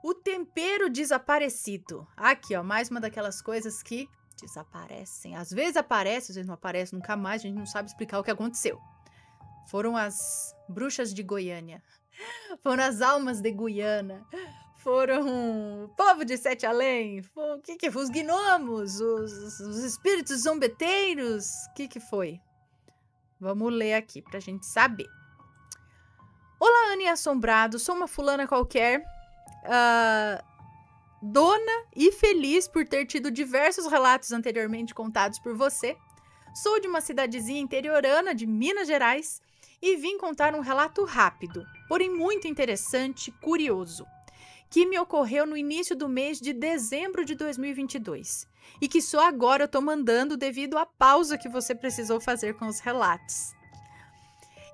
O tempero desaparecido. Aqui, ó, mais uma daquelas coisas que desaparecem. Às vezes aparece, às vezes não aparece, nunca mais, a gente não sabe explicar o que aconteceu. Foram as bruxas de Goiânia. Foram as almas de Guiana. Foram o povo de Sete Além. O que foi? Os gnomos, os espíritos zombeteiros. O que foi? Vamos ler aqui pra gente saber. Olá, Anne Assombrado. Sou uma fulana qualquer. Dona e feliz por ter tido diversos relatos anteriormente contados por você. Sou de uma cidadezinha interiorana de Minas Gerais e vim contar um relato rápido, porém muito interessante, curioso, que me ocorreu no início do mês de dezembro de 2022 e que só agora eu tô mandando devido à pausa que você precisou fazer com os relatos.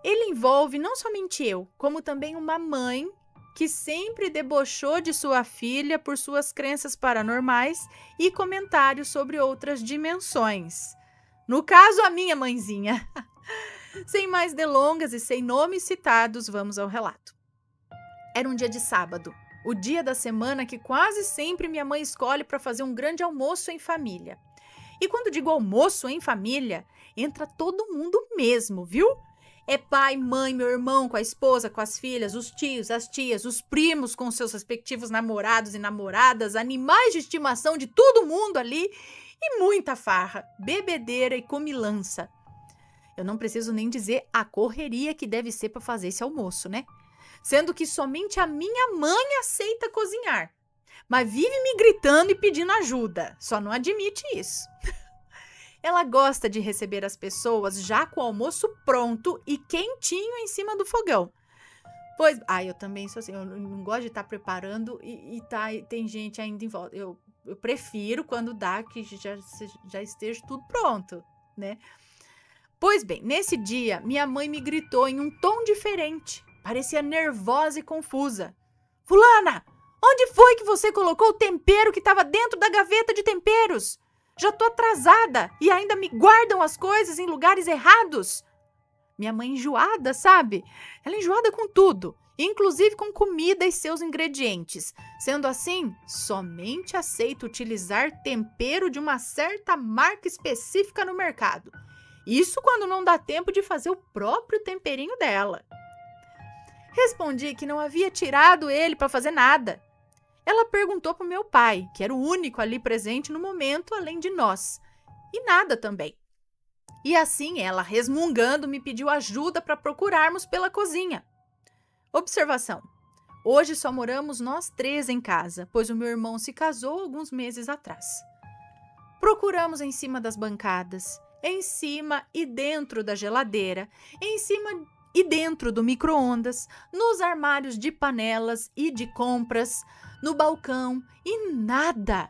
Ele envolve não somente eu, como também uma mãe que sempre debochou de sua filha por suas crenças paranormais e comentários sobre outras dimensões. No caso, a minha mãezinha. Sem mais delongas e sem nomes citados, vamos ao relato. Era um dia de sábado, o dia da semana que quase sempre minha mãe escolhe para fazer um grande almoço em família. E quando digo almoço em família, entra todo mundo mesmo, viu? É pai, mãe, meu irmão com a esposa, com as filhas, os tios, as tias, os primos com seus respectivos namorados e namoradas, animais de estimação de todo mundo ali e muita farra, bebedeira e comilança. Eu não preciso nem dizer a correria que deve ser para fazer esse almoço, né? Sendo que somente a minha mãe aceita cozinhar, mas vive me gritando e pedindo ajuda, só não admite isso. Ela gosta de receber as pessoas já com o almoço pronto e quentinho em cima do fogão. Pois, eu também sou assim, eu não gosto de estar preparando e tem gente ainda em volta. Eu prefiro quando dá que já esteja tudo pronto, né? Pois bem, nesse dia, minha mãe me gritou em um tom diferente. Parecia nervosa e confusa. Fulana, onde foi que você colocou o tempero que estava dentro da gaveta de temperos? Já tô atrasada e ainda me guardam as coisas em lugares errados. Minha mãe enjoada, sabe? Ela é enjoada com tudo, inclusive com comida e seus ingredientes. Sendo assim, somente aceita utilizar tempero de uma certa marca específica no mercado. Isso quando não dá tempo de fazer o próprio temperinho dela. Respondi que não havia tirado ele para fazer nada. Ela perguntou para o meu pai, que era o único ali presente no momento, além de nós. E nada também. E assim ela, resmungando, me pediu ajuda para procurarmos pela cozinha. Observação. Hoje só moramos nós 3 em casa, pois o meu irmão se casou alguns meses atrás. Procuramos em cima das bancadas, em cima e dentro da geladeira, em cima e dentro do micro-ondas, nos armários de panelas e de compras, no balcão e nada.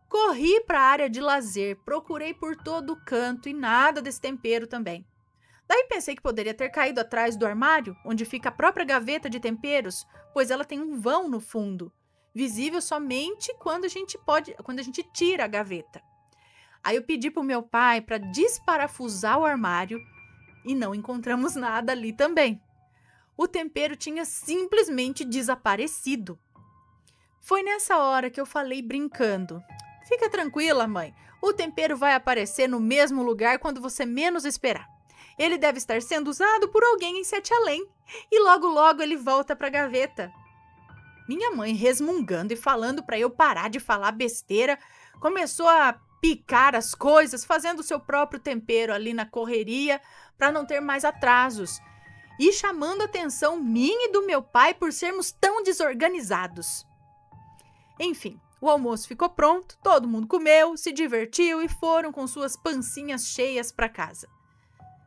Corri para a área de lazer, procurei por todo canto e nada desse tempero também. Daí pensei que poderia ter caído atrás do armário, onde fica a própria gaveta de temperos, pois ela tem um vão no fundo, visível somente quando a gente tira a gaveta. Aí eu pedi para o meu pai para desparafusar o armário e não encontramos nada ali também. O tempero tinha simplesmente desaparecido. Foi nessa hora que eu falei brincando. Fica tranquila, mãe. O tempero vai aparecer no mesmo lugar quando você menos esperar. Ele deve estar sendo usado por alguém em Sete Além. E logo, logo ele volta para a gaveta. Minha mãe, resmungando e falando para eu parar de falar besteira, começou a picar as coisas, fazendo o seu próprio tempero ali na correria para não ter mais atrasos. E chamando a atenção minha e do meu pai por sermos tão desorganizados. Enfim, o almoço ficou pronto, todo mundo comeu, se divertiu e foram com suas pancinhas cheias para casa.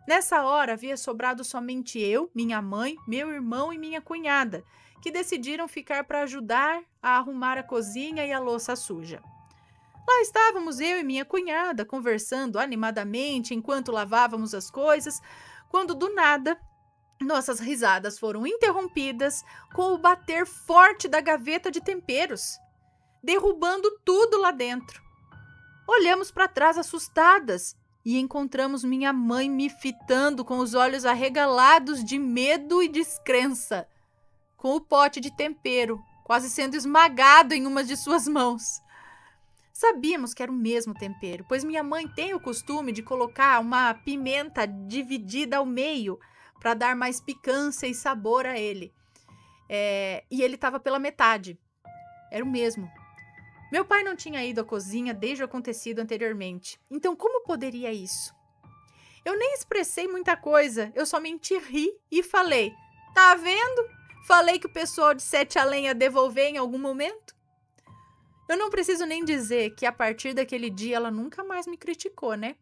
Nessa hora havia sobrado somente eu, minha mãe, meu irmão e minha cunhada, que decidiram ficar para ajudar a arrumar a cozinha e a louça suja. Lá estávamos eu e minha cunhada conversando animadamente enquanto lavávamos as coisas, quando do nada nossas risadas foram interrompidas com o bater forte da gaveta de temperos, derrubando tudo lá dentro. Olhamos para trás assustadas e encontramos minha mãe me fitando com os olhos arregalados de medo e descrença, com o pote de tempero quase sendo esmagado em uma de suas mãos. Sabíamos que era o mesmo tempero, pois minha mãe tem o costume de colocar uma pimenta dividida ao meio para dar mais picância e sabor a ele. E ele estava pela metade. Era o mesmo. Meu pai não tinha ido à cozinha desde o acontecido anteriormente. Então, como poderia isso? Eu nem expressei muita coisa, eu somente ri e falei: tá vendo? Falei que o pessoal de Sete Além ia devolver em algum momento. Eu não preciso nem dizer que a partir daquele dia ela nunca mais me criticou, né?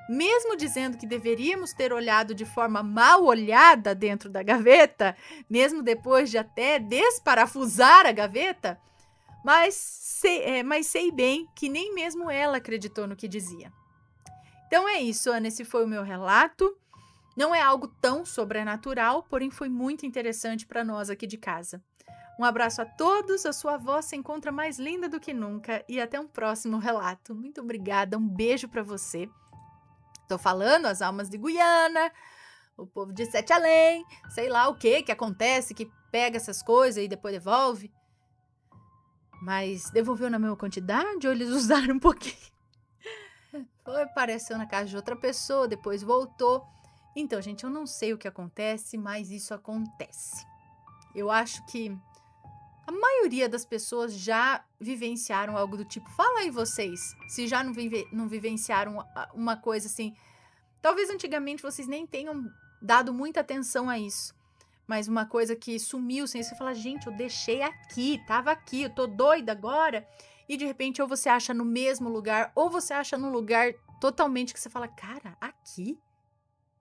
Mesmo dizendo que deveríamos ter olhado de forma mal olhada dentro da gaveta, mesmo depois de até desparafusar a gaveta, mas sei bem que nem mesmo ela acreditou no que dizia. Então é isso, Ana, esse foi o meu relato. Não é algo tão sobrenatural, porém foi muito interessante para nós aqui de casa. Um abraço a todos, a sua avó se encontra mais linda do que nunca e até um próximo relato. Muito obrigada, um beijo para você. Tô falando as almas de Guiana, o povo de Sete Além, sei lá o que acontece, que pega essas coisas e depois devolve. Mas devolveu na mesma quantidade ou eles usaram um pouquinho? Foi, apareceu na casa de outra pessoa, depois voltou. Então, gente, eu não sei o que acontece, mas isso acontece. Eu acho que a maioria das pessoas já vivenciaram algo do tipo. Fala aí vocês, se já não vivenciaram uma coisa assim. Talvez antigamente vocês nem tenham dado muita atenção a isso. Mas uma coisa que sumiu sem você falar, gente, eu deixei aqui, tava aqui, eu tô doida agora. E de repente ou você acha no mesmo lugar, ou você acha num lugar totalmente que você fala, cara, aqui?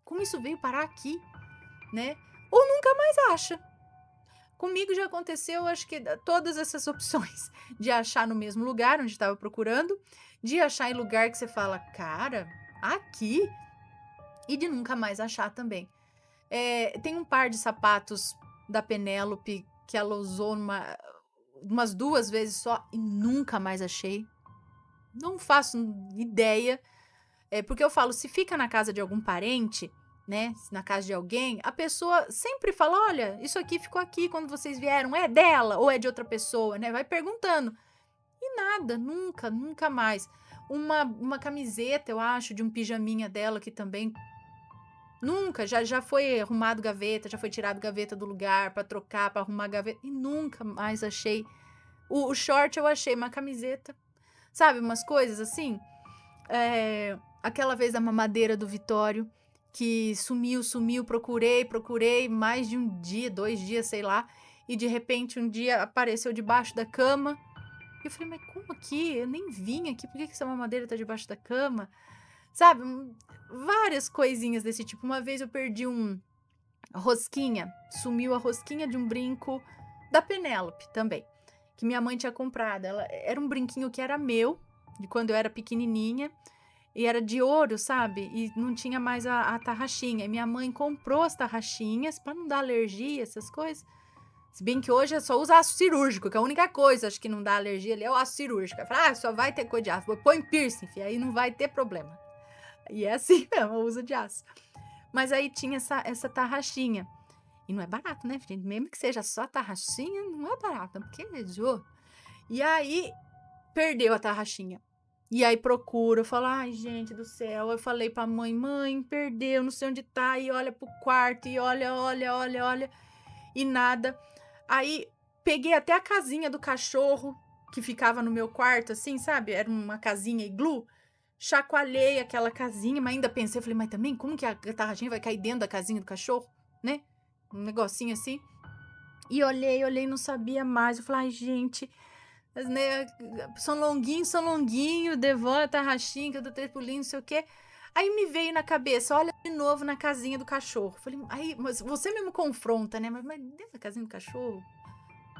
Como isso veio parar aqui? Né? Ou nunca mais acha. Comigo já aconteceu, acho que todas essas opções de achar no mesmo lugar onde estava procurando, de achar em lugar que você fala, cara, aqui? E de nunca mais achar também. Tem um par de sapatos da Penélope que ela usou umas 2 vezes só e nunca mais achei. Não faço ideia. Porque eu falo, se fica na casa de algum parente, né, na casa de alguém, a pessoa sempre fala, olha, isso aqui ficou aqui quando vocês vieram, é dela ou é de outra pessoa, né, vai perguntando. E nada, nunca mais. Uma camiseta, eu acho, de um pijaminha dela que também nunca, já foi arrumado gaveta, já foi tirado gaveta do lugar pra trocar, pra arrumar gaveta, e nunca mais achei. O short eu achei, uma camiseta, sabe, umas coisas assim. Aquela vez da mamadeira do Vitório, que sumiu, procurei mais de um dia, 2 dias, sei lá, e de repente um dia apareceu debaixo da cama. E eu falei, mas como aqui? Eu nem vim aqui, por que essa mamadeira tá debaixo da cama? Sabe, várias coisinhas desse tipo. Uma vez eu perdi rosquinha, sumiu a rosquinha de um brinco da Penélope também, que minha mãe tinha comprado. Era um brinquinho que era meu, de quando eu era pequenininha, e era de ouro, sabe? E não tinha mais a tarraxinha. E minha mãe comprou as tarraxinhas para não dar alergia, essas coisas. Se bem que hoje é só usar aço cirúrgico, que é a única coisa, acho que não dá alergia ali é o aço cirúrgico. Fala, só vai ter coisa de aço. Põe piercing, filho, aí não vai ter problema. E é assim mesmo, eu uso de aço. Mas aí tinha essa tarraxinha. E não é barato, né, gente? Mesmo que seja só tarraxinha, não é barato, porque E aí, perdeu a tarraxinha. E aí procura, eu falo, ai, gente do céu. Eu falei pra mãe, perdeu, não sei onde tá. E olha pro quarto, e olha. E nada. Aí, peguei até a casinha do cachorro, que ficava no meu quarto, assim, sabe? Era uma casinha iglu. Chacoalhei aquela casinha, mas ainda pensei, falei, mas também, como que a tarraxinha vai cair dentro da casinha do cachorro, né? Um negocinho assim. E olhei, não sabia mais. Eu falei, ai, gente, né, são longuinho, devora a tarraxinha, que eu dou 3 pulinhos, não sei o quê. Aí me veio na cabeça, olha de novo na casinha do cachorro. Falei, aí, mas você mesmo confronta, né? Mas dentro da casinha do cachorro?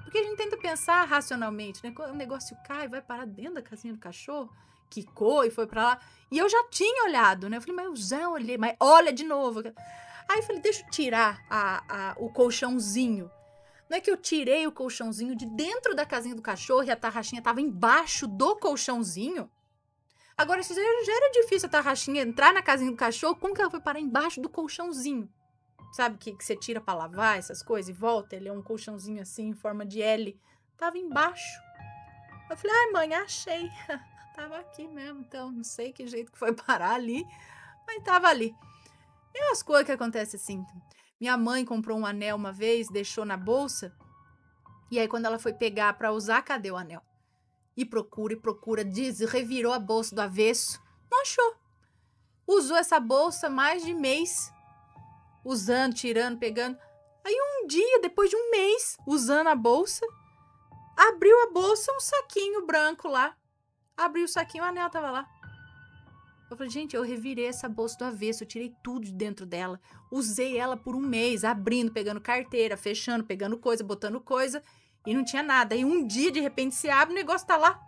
Porque a gente tenta pensar racionalmente, né? Quando o negócio cai, vai parar dentro da casinha do cachorro? Quicou e foi pra lá. E eu já tinha olhado, né? Eu falei, mas eu já olhei, mas olha de novo. Aí eu falei, deixa eu tirar o colchãozinho. Não é que eu tirei o colchãozinho de dentro da casinha do cachorro e a tarraxinha tava embaixo do colchãozinho? Agora, se já era difícil a tarraxinha entrar na casinha do cachorro, como que ela foi parar embaixo do colchãozinho? Sabe que você tira pra lavar essas coisas e volta? Ele é um colchãozinho assim, em forma de L, tava embaixo. Eu falei, ai mãe, achei. Tava aqui mesmo, então não sei que jeito que foi parar ali, mas tava ali. E as coisas que acontecem assim. Minha mãe comprou um anel uma vez, deixou na bolsa, e aí quando ela foi pegar pra usar, cadê o anel? E procura, revirou a bolsa do avesso, não achou. Usou essa bolsa mais de mês, usando, tirando, pegando. Aí um dia, depois de um mês usando a bolsa, abriu a bolsa, um saquinho branco lá. Abriu o saquinho, o anel tava lá. Eu falei, gente, eu revirei essa bolsa do avesso, eu tirei tudo de dentro dela. Usei ela por um mês, abrindo, pegando carteira, fechando, pegando coisa, botando coisa, e não tinha nada. Aí um dia, de repente, se abre, o negócio tá lá.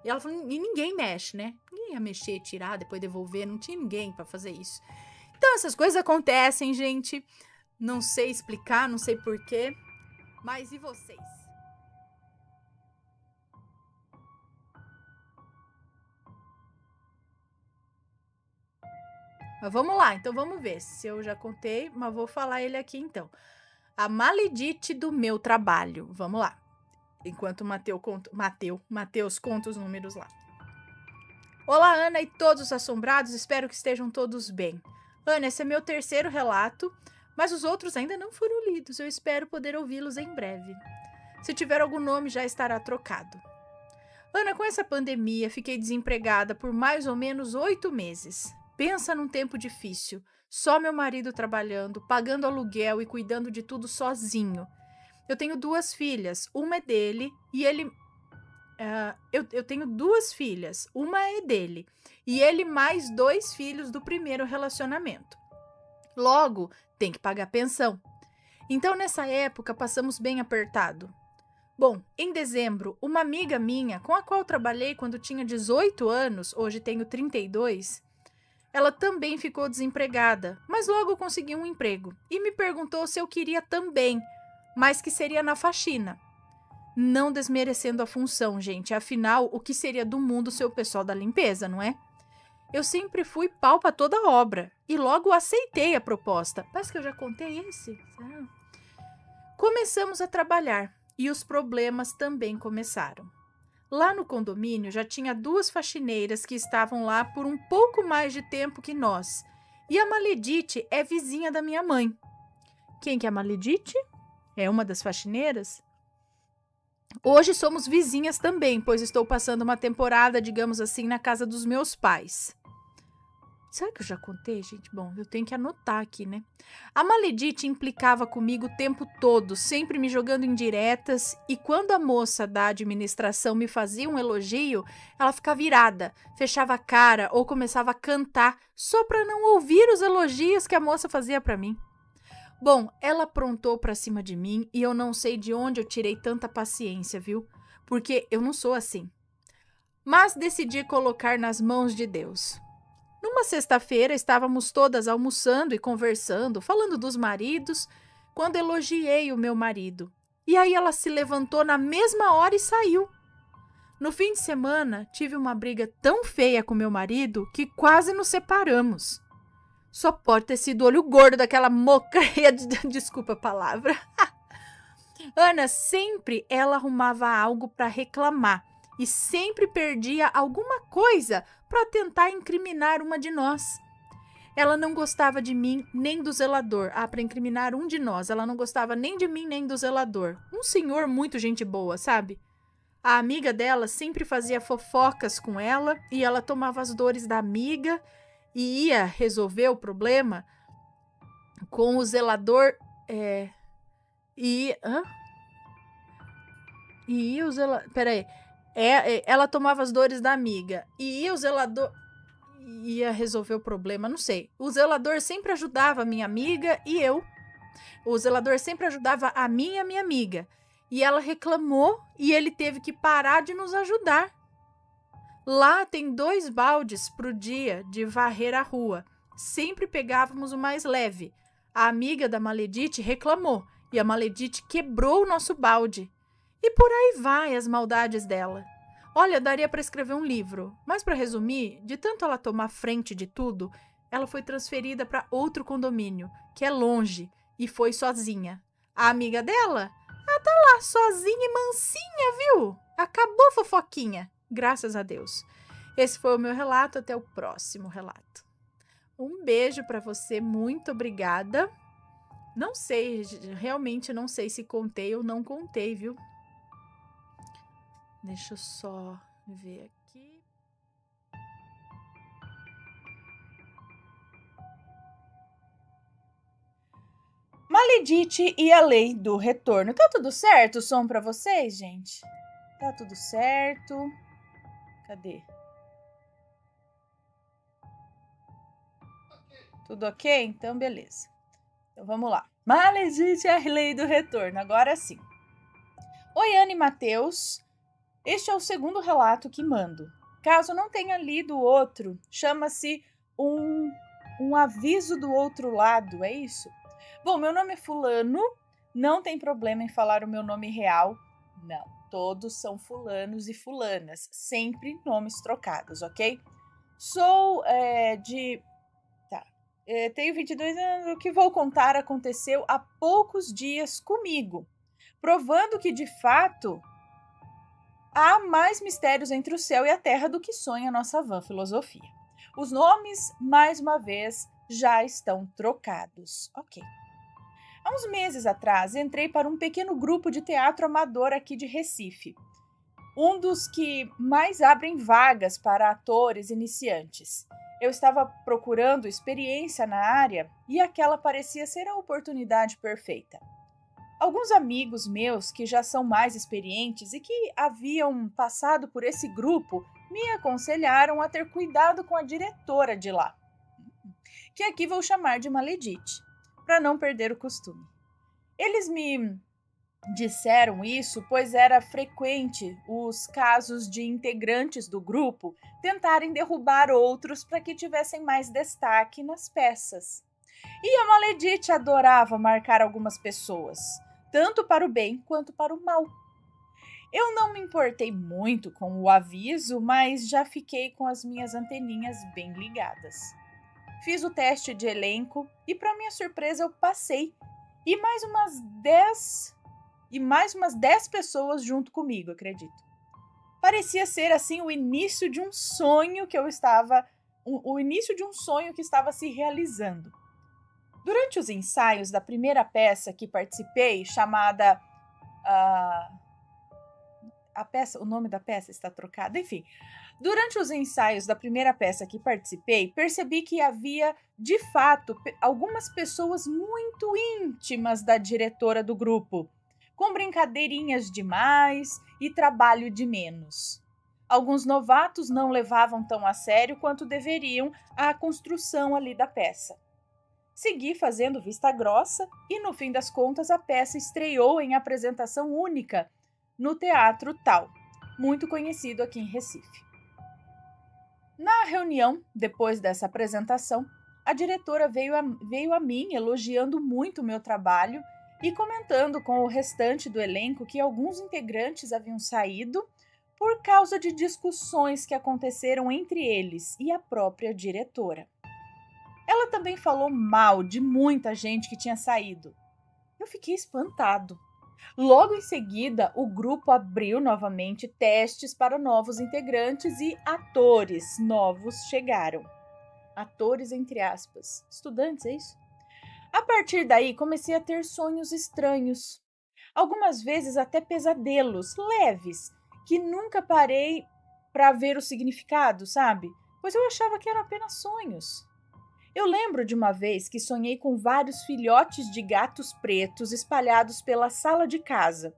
E ela falou, e ninguém mexe, né? Ninguém ia mexer, tirar, depois devolver, não tinha ninguém pra fazer isso. Então, essas coisas acontecem, gente. Não sei explicar, não sei porquê. Mas e vocês? Mas vamos lá, então vamos ver se eu já contei, mas vou falar ele aqui então. A maledite do meu trabalho. Vamos lá. Enquanto Mateus conta os números lá. Olá, Ana e todos os assombrados, espero que estejam todos bem. Ana, esse é meu terceiro relato, mas os outros ainda não foram lidos. Eu espero poder ouvi-los em breve. Se tiver algum nome, já estará trocado. Ana, com essa pandemia, fiquei desempregada por mais ou menos 8 meses. Pensa num tempo difícil. Só meu marido trabalhando, pagando aluguel e cuidando de tudo sozinho. Eu tenho 2 filhas, uma é dele e ele... eu tenho 2 filhas, uma é dele e ele mais 2 filhos do primeiro relacionamento. Logo, tem que pagar pensão. Então, nessa época, passamos bem apertado. Bom, em dezembro, uma amiga minha, com a qual trabalhei quando tinha 18 anos, hoje tenho 32, ela também ficou desempregada, mas logo conseguiu um emprego e me perguntou se eu queria também, mas que seria na faxina. Não desmerecendo a função, gente, afinal, o que seria do mundo ser o pessoal da limpeza, não é? Eu sempre fui pau pra toda obra e logo aceitei a proposta. Parece que eu já contei esse. Começamos a trabalhar e os problemas também começaram. Lá no condomínio já tinha 2 faxineiras que estavam lá por um pouco mais de tempo que nós. E a Maledite é vizinha da minha mãe. Quem que é a Maledite? É uma das faxineiras? Hoje somos vizinhas também, pois estou passando uma temporada, digamos assim, na casa dos meus pais. Será que eu já contei, gente? Bom, eu tenho que anotar aqui, né? A Maledite implicava comigo o tempo todo, sempre me jogando indiretas, e quando a moça da administração me fazia um elogio, ela ficava irada, fechava a cara ou começava a cantar só para não ouvir os elogios que a moça fazia para mim. Bom, ela aprontou pra cima de mim e eu não sei de onde eu tirei tanta paciência, viu? Porque eu não sou assim. Mas decidi colocar nas mãos de Deus. Numa sexta-feira, estávamos todas almoçando e conversando, falando dos maridos, quando elogiei o meu marido. E aí ela se levantou na mesma hora e saiu. No fim de semana, tive uma briga tão feia com meu marido que quase nos separamos. Só pode ter sido o olho gordo daquela mocreia, desculpa a palavra. Ana, sempre ela arrumava algo para reclamar e sempre perdia alguma coisa para tentar incriminar uma de nós. Ela não gostava de mim nem do zelador. Para incriminar um de nós, ela não gostava nem de mim nem do zelador. Um senhor muito gente boa, sabe? A amiga dela sempre fazia fofocas com ela e ela tomava as dores da amiga e ia resolver o problema com o zelador. Peraí. Ela tomava as dores da amiga e o zelador ia resolver o problema, não sei. O zelador sempre ajudava a minha amiga e eu. O zelador sempre ajudava a mim e a minha amiga. E ela reclamou e ele teve que parar de nos ajudar. Lá tem 2 baldes pro dia de varrer a rua. Sempre pegávamos o mais leve. A amiga da Maledite reclamou e a Maledite quebrou o nosso balde. E por aí vai as maldades dela. Olha, daria para escrever um livro, mas para resumir, de tanto ela tomar frente de tudo, ela foi transferida para outro condomínio, que é longe, e foi sozinha. A amiga dela? Lá, sozinha e mansinha, viu? Acabou a fofoquinha, graças a Deus. Esse foi o meu relato, até o próximo relato. Um beijo pra você, muito obrigada. Não sei, realmente não sei se contei ou não contei, viu? Deixa eu só ver aqui. Maledite e a lei do retorno. Tá tudo certo o som pra vocês, gente? Tá tudo certo? Cadê? Tudo ok? Então, beleza. Então, vamos lá. Maledite e a lei do retorno. Agora sim. Oi, Ana e Matheus. Este é o segundo relato que mando. Caso não tenha lido o outro, chama-se um aviso do outro lado, é isso? Bom, meu nome é fulano, não tem problema em falar o meu nome real. Não, todos são fulanos e fulanas, sempre nomes trocados, ok? Sou tenho 22 anos, o que vou contar aconteceu há poucos dias comigo, provando que, de fato, há mais mistérios entre o céu e a terra do que sonha a nossa vã filosofia. Os nomes, mais uma vez, já estão trocados. Ok. Há uns meses atrás, entrei para um pequeno grupo de teatro amador aqui de Recife. Um dos que mais abrem vagas para atores iniciantes. Eu estava procurando experiência na área e aquela parecia ser a oportunidade perfeita. Alguns amigos meus que já são mais experientes e que haviam passado por esse grupo me aconselharam a ter cuidado com a diretora de lá, que aqui vou chamar de Maledite, para não perder o costume. Eles me disseram isso pois era frequente os casos de integrantes do grupo tentarem derrubar outros para que tivessem mais destaque nas peças. E a Maledite adorava marcar algumas pessoas, tanto para o bem quanto para o mal. Eu não me importei muito com o aviso, mas já fiquei com as minhas anteninhas bem ligadas. Fiz o teste de elenco e, para minha surpresa, eu passei. E mais umas 10 pessoas junto comigo, acredito. Parecia ser assim o início de um sonho que estava se realizando. Durante os ensaios da primeira peça que participei, chamada o nome da peça está trocado, enfim. Durante os ensaios da primeira peça que participei, percebi que havia, de fato, algumas pessoas muito íntimas da diretora do grupo, com brincadeirinhas demais e trabalho de menos. Alguns novatos não levavam tão a sério quanto deveriam a construção ali da peça. Segui fazendo vista grossa e, no fim das contas, a peça estreou em apresentação única no Teatro Tal, muito conhecido aqui em Recife. Na reunião, depois dessa apresentação, a diretora veio a mim elogiando muito o meu trabalho e comentando com o restante do elenco que alguns integrantes haviam saído por causa de discussões que aconteceram entre eles e a própria diretora. Ela também falou mal de muita gente que tinha saído. Eu fiquei espantado. Logo em seguida, o grupo abriu novamente testes para novos integrantes e atores novos chegaram. Atores entre aspas. Estudantes, é isso? A partir daí, comecei a ter sonhos estranhos. Algumas vezes até pesadelos leves, que nunca parei para ver o significado, sabe? Pois eu achava que eram apenas sonhos. Eu lembro de uma vez que sonhei com vários filhotes de gatos pretos espalhados pela sala de casa.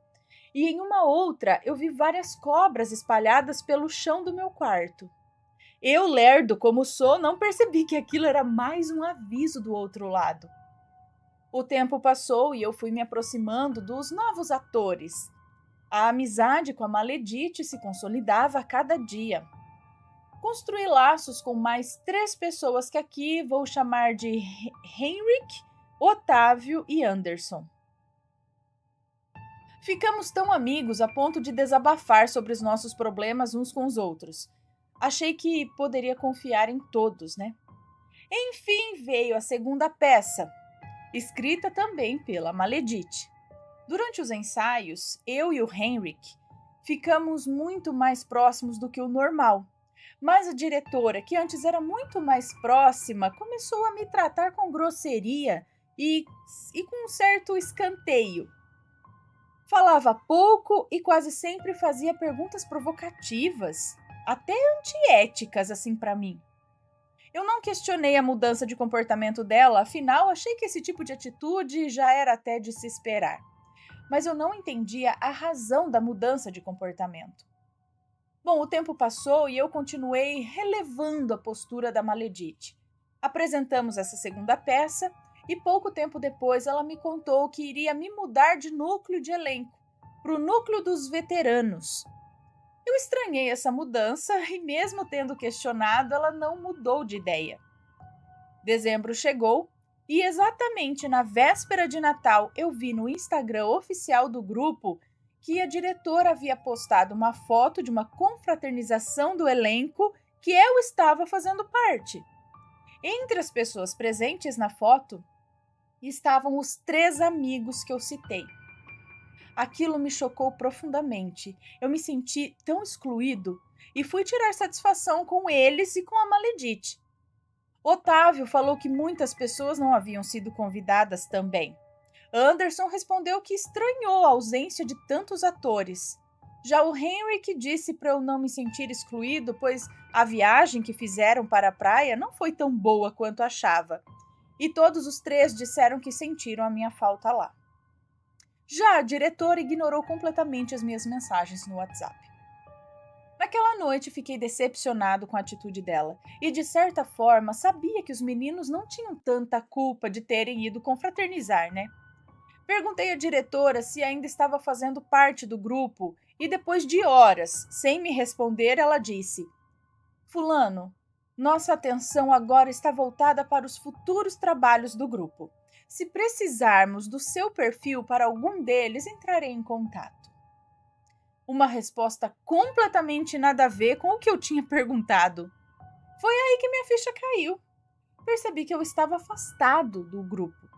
E em uma outra, eu vi várias cobras espalhadas pelo chão do meu quarto. Eu, lerdo como sou, não percebi que aquilo era mais um aviso do outro lado. O tempo passou e eu fui me aproximando dos novos atores. A amizade com a Maledite se consolidava a cada dia. Construí laços com mais 3 pessoas que aqui vou chamar de Henrik, Otávio e Anderson. Ficamos tão amigos a ponto de desabafar sobre os nossos problemas uns com os outros. Achei que poderia confiar em todos, né? Enfim, veio a segunda peça, escrita também pela Maledite. Durante os ensaios, eu e o Henrik ficamos muito mais próximos do que o normal. Mas a diretora, que antes era muito mais próxima, começou a me tratar com grosseria e com um certo escanteio. Falava pouco e quase sempre fazia perguntas provocativas, até antiéticas assim para mim. Eu não questionei a mudança de comportamento dela, afinal achei que esse tipo de atitude já era até de se esperar. Mas eu não entendia a razão da mudança de comportamento. Bom, o tempo passou e eu continuei relevando a postura da Maledite. Apresentamos essa segunda peça e pouco tempo depois ela me contou que iria me mudar de núcleo de elenco para o núcleo dos veteranos. Eu estranhei essa mudança e, mesmo tendo questionado, ela não mudou de ideia. Dezembro chegou e, exatamente na véspera de Natal, eu vi no Instagram oficial do grupo que a diretora havia postado uma foto de uma confraternização do elenco que eu estava fazendo parte. Entre as pessoas presentes na foto estavam os 3 amigos que eu citei. Aquilo me chocou profundamente. Eu me senti tão excluído e fui tirar satisfação com eles e com a Maledite. Otávio falou que muitas pessoas não haviam sido convidadas também. Anderson respondeu que estranhou a ausência de tantos atores. Já o Henrik disse para eu não me sentir excluído, pois a viagem que fizeram para a praia não foi tão boa quanto achava. E todos os 3 disseram que sentiram a minha falta lá. Já a diretora ignorou completamente as minhas mensagens no WhatsApp. Naquela noite fiquei decepcionado com a atitude dela e, de certa forma, sabia que os meninos não tinham tanta culpa de terem ido confraternizar, né? Perguntei à diretora se ainda estava fazendo parte do grupo e, depois de horas, sem me responder, ela disse: Fulano, nossa atenção agora está voltada para os futuros trabalhos do grupo. Se precisarmos do seu perfil para algum deles, entrarei em contato. Uma resposta completamente nada a ver com o que eu tinha perguntado. Foi aí que minha ficha caiu. Percebi que eu estava afastado do grupo.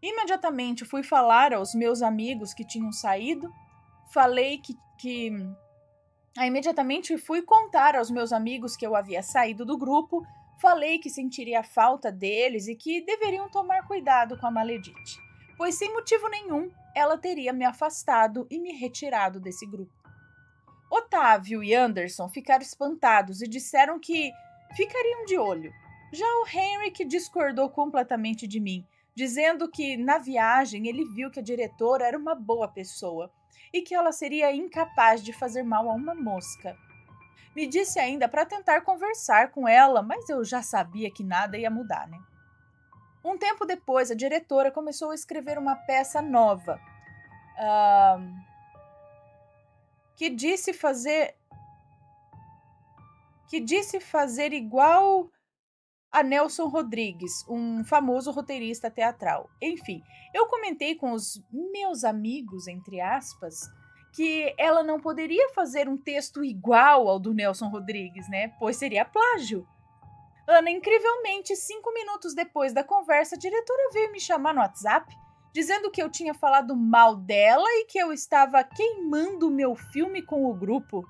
Imediatamente fui falar aos meus amigos que tinham saído. Imediatamente fui contar aos meus amigos que eu havia saído do grupo. Falei que sentiria a falta deles e que deveriam tomar cuidado com a Maledite, pois sem motivo nenhum ela teria me afastado e me retirado desse grupo. Otávio e Anderson ficaram espantados e disseram que ficariam de olho. Já o Henrik discordou completamente de mim, dizendo que na viagem ele viu que a diretora era uma boa pessoa e que ela seria incapaz de fazer mal a uma mosca. Me disse ainda para tentar conversar com ela, mas eu já sabia que nada ia mudar, né? Um tempo depois, a diretora começou a escrever uma peça nova, que disse fazer igual a Nelson Rodrigues, um famoso roteirista teatral. Enfim, eu comentei com os meus amigos, entre aspas, que ela não poderia fazer um texto igual ao do Nelson Rodrigues, né? Pois seria plágio. Ana, incrivelmente, 5 minutos depois da conversa, a diretora veio me chamar no WhatsApp, dizendo que eu tinha falado mal dela e que eu estava queimando o meu filme com o grupo.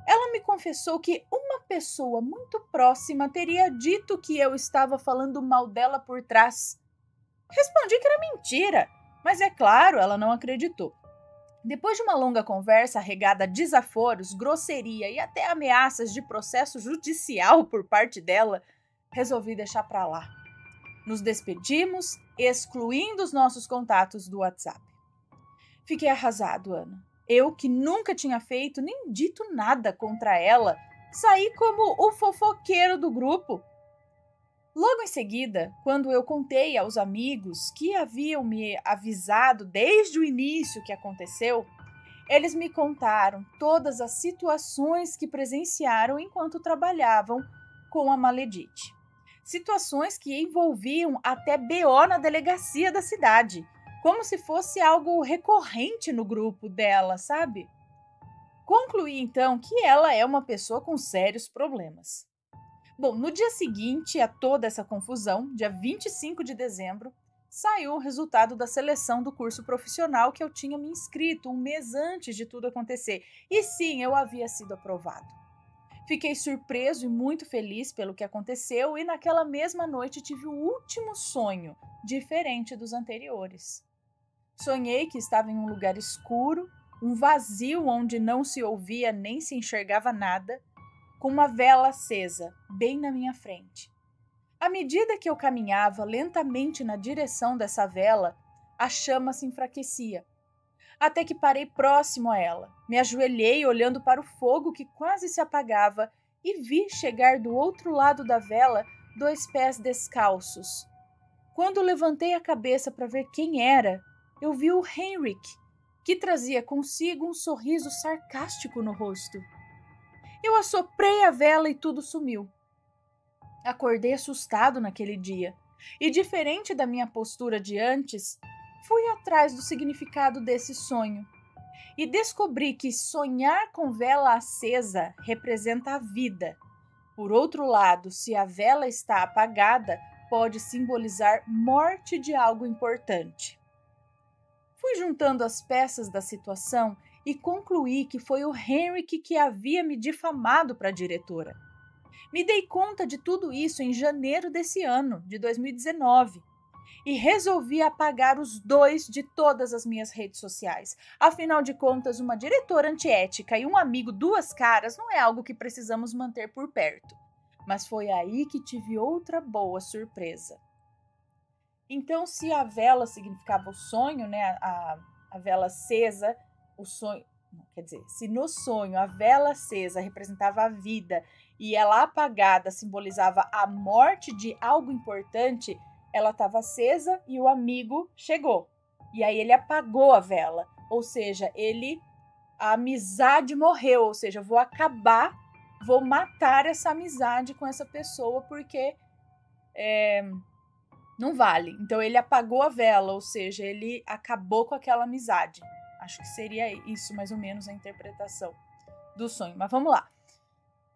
Ela me confessou que uma pessoa muito próxima teria dito que eu estava falando mal dela por trás. Respondi que era mentira, mas é claro, ela não acreditou. Depois de uma longa conversa regada a desaforos, grosseria e até ameaças de processo judicial por parte dela, resolvi deixar para lá. Nos despedimos, excluindo os nossos contatos do WhatsApp. Fiquei arrasado, Ana. Eu, que nunca tinha feito nem dito nada contra ela, saí como o fofoqueiro do grupo. Logo em seguida, quando eu contei aos amigos que haviam me avisado desde o início que aconteceu, eles me contaram todas as situações que presenciaram enquanto trabalhavam com a Maledite. Situações que envolviam até BO na delegacia da cidade, como se fosse algo recorrente no grupo dela, sabe? Concluí então que ela é uma pessoa com sérios problemas. Bom, no dia seguinte a toda essa confusão, dia 25 de dezembro, saiu o resultado da seleção do curso profissional que eu tinha me inscrito um mês antes de tudo acontecer. E sim, eu havia sido aprovado. Fiquei surpreso e muito feliz pelo que aconteceu, e naquela mesma noite tive o último sonho, diferente dos anteriores. Sonhei que estava em um lugar escuro, um vazio onde não se ouvia nem se enxergava nada, com uma vela acesa bem na minha frente. À medida que eu caminhava lentamente na direção dessa vela, a chama se enfraquecia, até que parei próximo a ela. Me ajoelhei olhando para o fogo que quase se apagava e vi chegar do outro lado da vela 2 pés descalços. Quando levantei a cabeça para ver quem era, eu vi o Henrik, que trazia consigo um sorriso sarcástico no rosto. Eu assoprei a vela e tudo sumiu. Acordei assustado naquele dia e, diferente da minha postura de antes, fui atrás do significado desse sonho e descobri que sonhar com vela acesa representa a vida. Por outro lado, se a vela está apagada, pode simbolizar morte de algo importante. Fui juntando as peças da situação e concluí que foi o Henrik que havia me difamado para a diretora. Me dei conta de tudo isso em janeiro desse ano, de 2019, e resolvi apagar os dois de todas as minhas redes sociais. Afinal de contas, uma diretora antiética e um amigo duas caras não é algo que precisamos manter por perto. Mas foi aí que tive outra boa surpresa. Então, se a vela significava o sonho, né, a vela acesa, o sonho, quer dizer, se no sonho a vela acesa representava a vida e ela apagada simbolizava a morte de algo importante, ela estava acesa e o amigo chegou. E aí ele apagou a vela, ou seja, a amizade morreu, ou seja, vou matar essa amizade com essa pessoa porque não vale. Então ele apagou a vela, ou seja, ele acabou com aquela amizade. Acho que seria isso mais ou menos a interpretação do sonho. Mas vamos lá.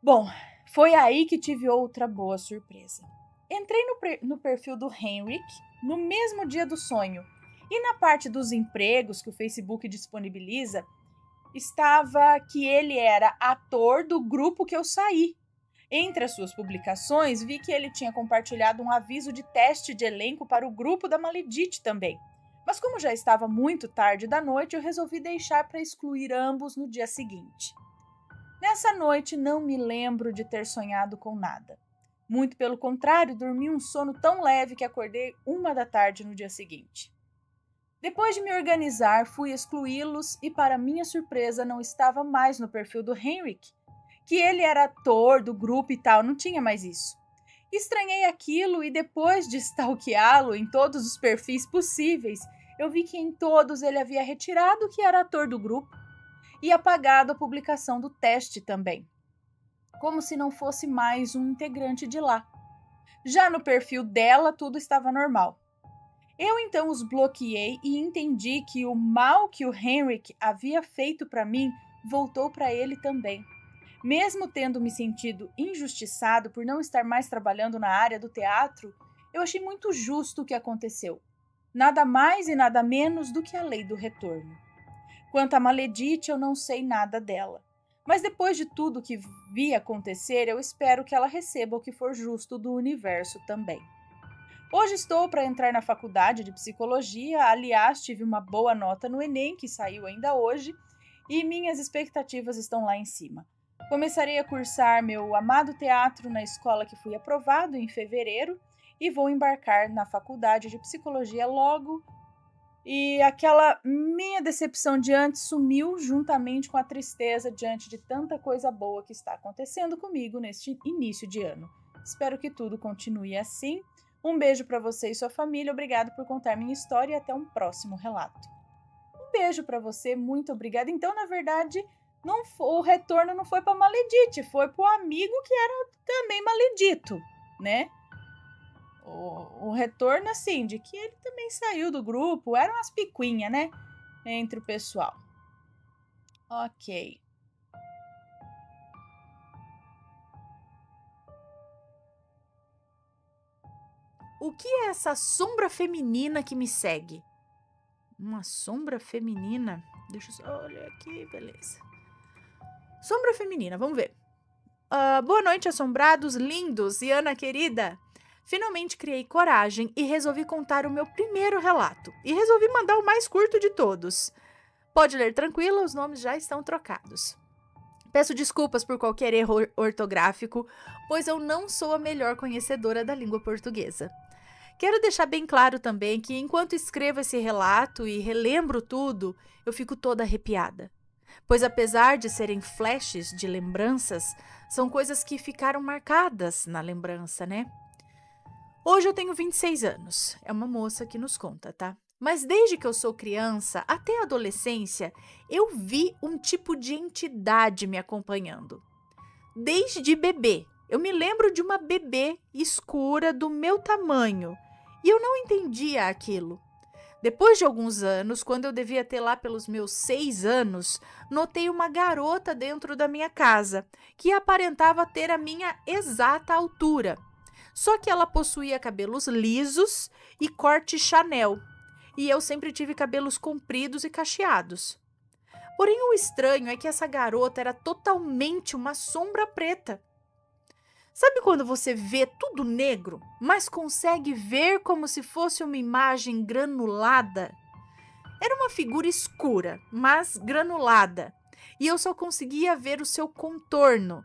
Bom, foi aí que tive outra boa surpresa. Entrei no perfil do Henrik no mesmo dia do sonho. E na parte dos empregos que o Facebook disponibiliza, estava que ele era ator do grupo que eu saí. Entre as suas publicações, vi que ele tinha compartilhado um aviso de teste de elenco para o grupo da Maledite também. Mas como já estava muito tarde da noite, eu resolvi deixar para excluir ambos no dia seguinte. Nessa noite, não me lembro de ter sonhado com nada. Muito pelo contrário, dormi um sono tão leve que acordei 1 da tarde no dia seguinte. Depois de me organizar, fui excluí-los e, para minha surpresa, não estava mais no perfil do Henrik, que ele era ator do grupo e tal, não tinha mais isso. Estranhei aquilo e, depois de stalkeá-lo em todos os perfis possíveis, eu vi que em todos ele havia retirado que era ator do grupo e apagado a publicação do teste também, como se não fosse mais um integrante de lá. Já no perfil dela, tudo estava normal. Eu então os bloqueei e entendi que o mal que o Henrik havia feito para mim voltou para ele também. Mesmo tendo me sentido injustiçado por não estar mais trabalhando na área do teatro, eu achei muito justo o que aconteceu. Nada mais e nada menos do que a lei do retorno. Quanto à Maledite, eu não sei nada dela. Mas depois de tudo que vi acontecer, eu espero que ela receba o que for justo do universo também. Hoje estou para entrar na faculdade de psicologia, aliás, tive uma boa nota no Enem, que saiu ainda hoje, e minhas expectativas estão lá em cima. Começarei a cursar meu amado teatro na escola que fui aprovado em fevereiro e vou embarcar na faculdade de psicologia logo. E aquela minha decepção de antes sumiu juntamente com a tristeza diante de tanta coisa boa que está acontecendo comigo neste início de ano. Espero que tudo continue assim. Um beijo para você e sua família. Obrigado por contar minha história e até um próximo relato. Um beijo para você, muito obrigada. Então, na verdade, o retorno não foi para Maledite, foi para o amigo que era também maledito, né? O retorno, assim, de que ele também saiu do grupo, eram umas picuinhas, né? Entre o pessoal. Ok. O que é essa sombra feminina que me segue? Uma sombra feminina? Deixa eu só olhar aqui, beleza. Sombra feminina, vamos ver. Boa noite, assombrados lindos e Ana querida. Finalmente criei coragem e resolvi contar o meu primeiro relato. E resolvi mandar o mais curto de todos. Pode ler tranquila, os nomes já estão trocados. Peço desculpas por qualquer erro ortográfico, pois eu não sou a melhor conhecedora da língua portuguesa. Quero deixar bem claro também que enquanto escrevo esse relato e relembro tudo, eu fico toda arrepiada. Pois apesar de serem flashes de lembranças, são coisas que ficaram marcadas na lembrança, né? Hoje eu tenho 26 anos, é uma moça que nos conta, tá? Mas desde que eu sou criança até a adolescência, eu vi um tipo de entidade me acompanhando. Desde bebê, eu me lembro de uma bebê escura do meu tamanho e eu não entendia aquilo. Depois de alguns anos, quando eu devia ter lá pelos meus 6 anos, notei uma garota dentro da minha casa que aparentava ter a minha exata altura. Só que ela possuía cabelos lisos e corte Chanel. E eu sempre tive cabelos compridos e cacheados. Porém, o estranho é que essa garota era totalmente uma sombra preta. Sabe quando você vê tudo negro, mas consegue ver como se fosse uma imagem granulada? Era uma figura escura, mas granulada. E eu só conseguia ver o seu contorno,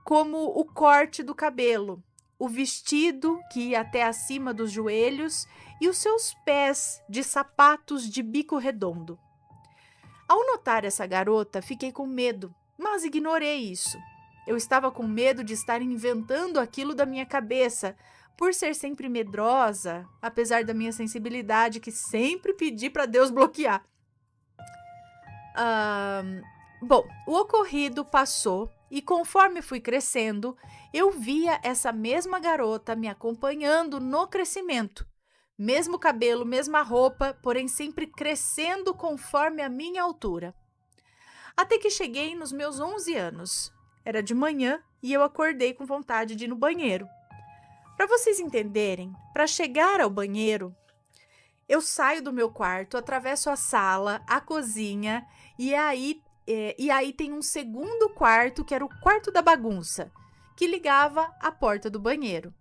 como o corte do cabelo, o vestido que ia até acima dos joelhos e os seus pés de sapatos de bico redondo. Ao notar essa garota, fiquei com medo, mas ignorei isso. Eu estava com medo de estar inventando aquilo da minha cabeça, por ser sempre medrosa, apesar da minha sensibilidade que sempre pedi para Deus bloquear. Bom, o ocorrido passou e conforme fui crescendo, eu via essa mesma garota me acompanhando no crescimento. Mesmo cabelo, mesma roupa, porém sempre crescendo conforme a minha altura. Até que cheguei nos meus 11 anos. Era de manhã e eu acordei com vontade de ir no banheiro. Para vocês entenderem, para chegar ao banheiro, eu saio do meu quarto, atravesso a sala, a cozinha e aí tem um segundo quarto, que era o quarto da bagunça, que ligava à porta do banheiro.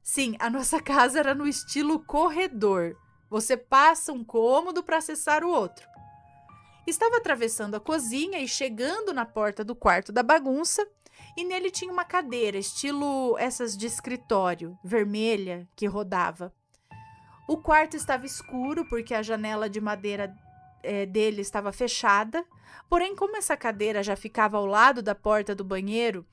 Sim, a nossa casa era no estilo corredor. Você passa um cômodo para acessar o outro. Estava atravessando a cozinha e chegando na porta do quarto da bagunça, e nele tinha uma cadeira, estilo essas de escritório, vermelha, que rodava. O quarto estava escuro porque a janela de madeira dele estava fechada, porém como essa cadeira já ficava ao lado da porta do banheiro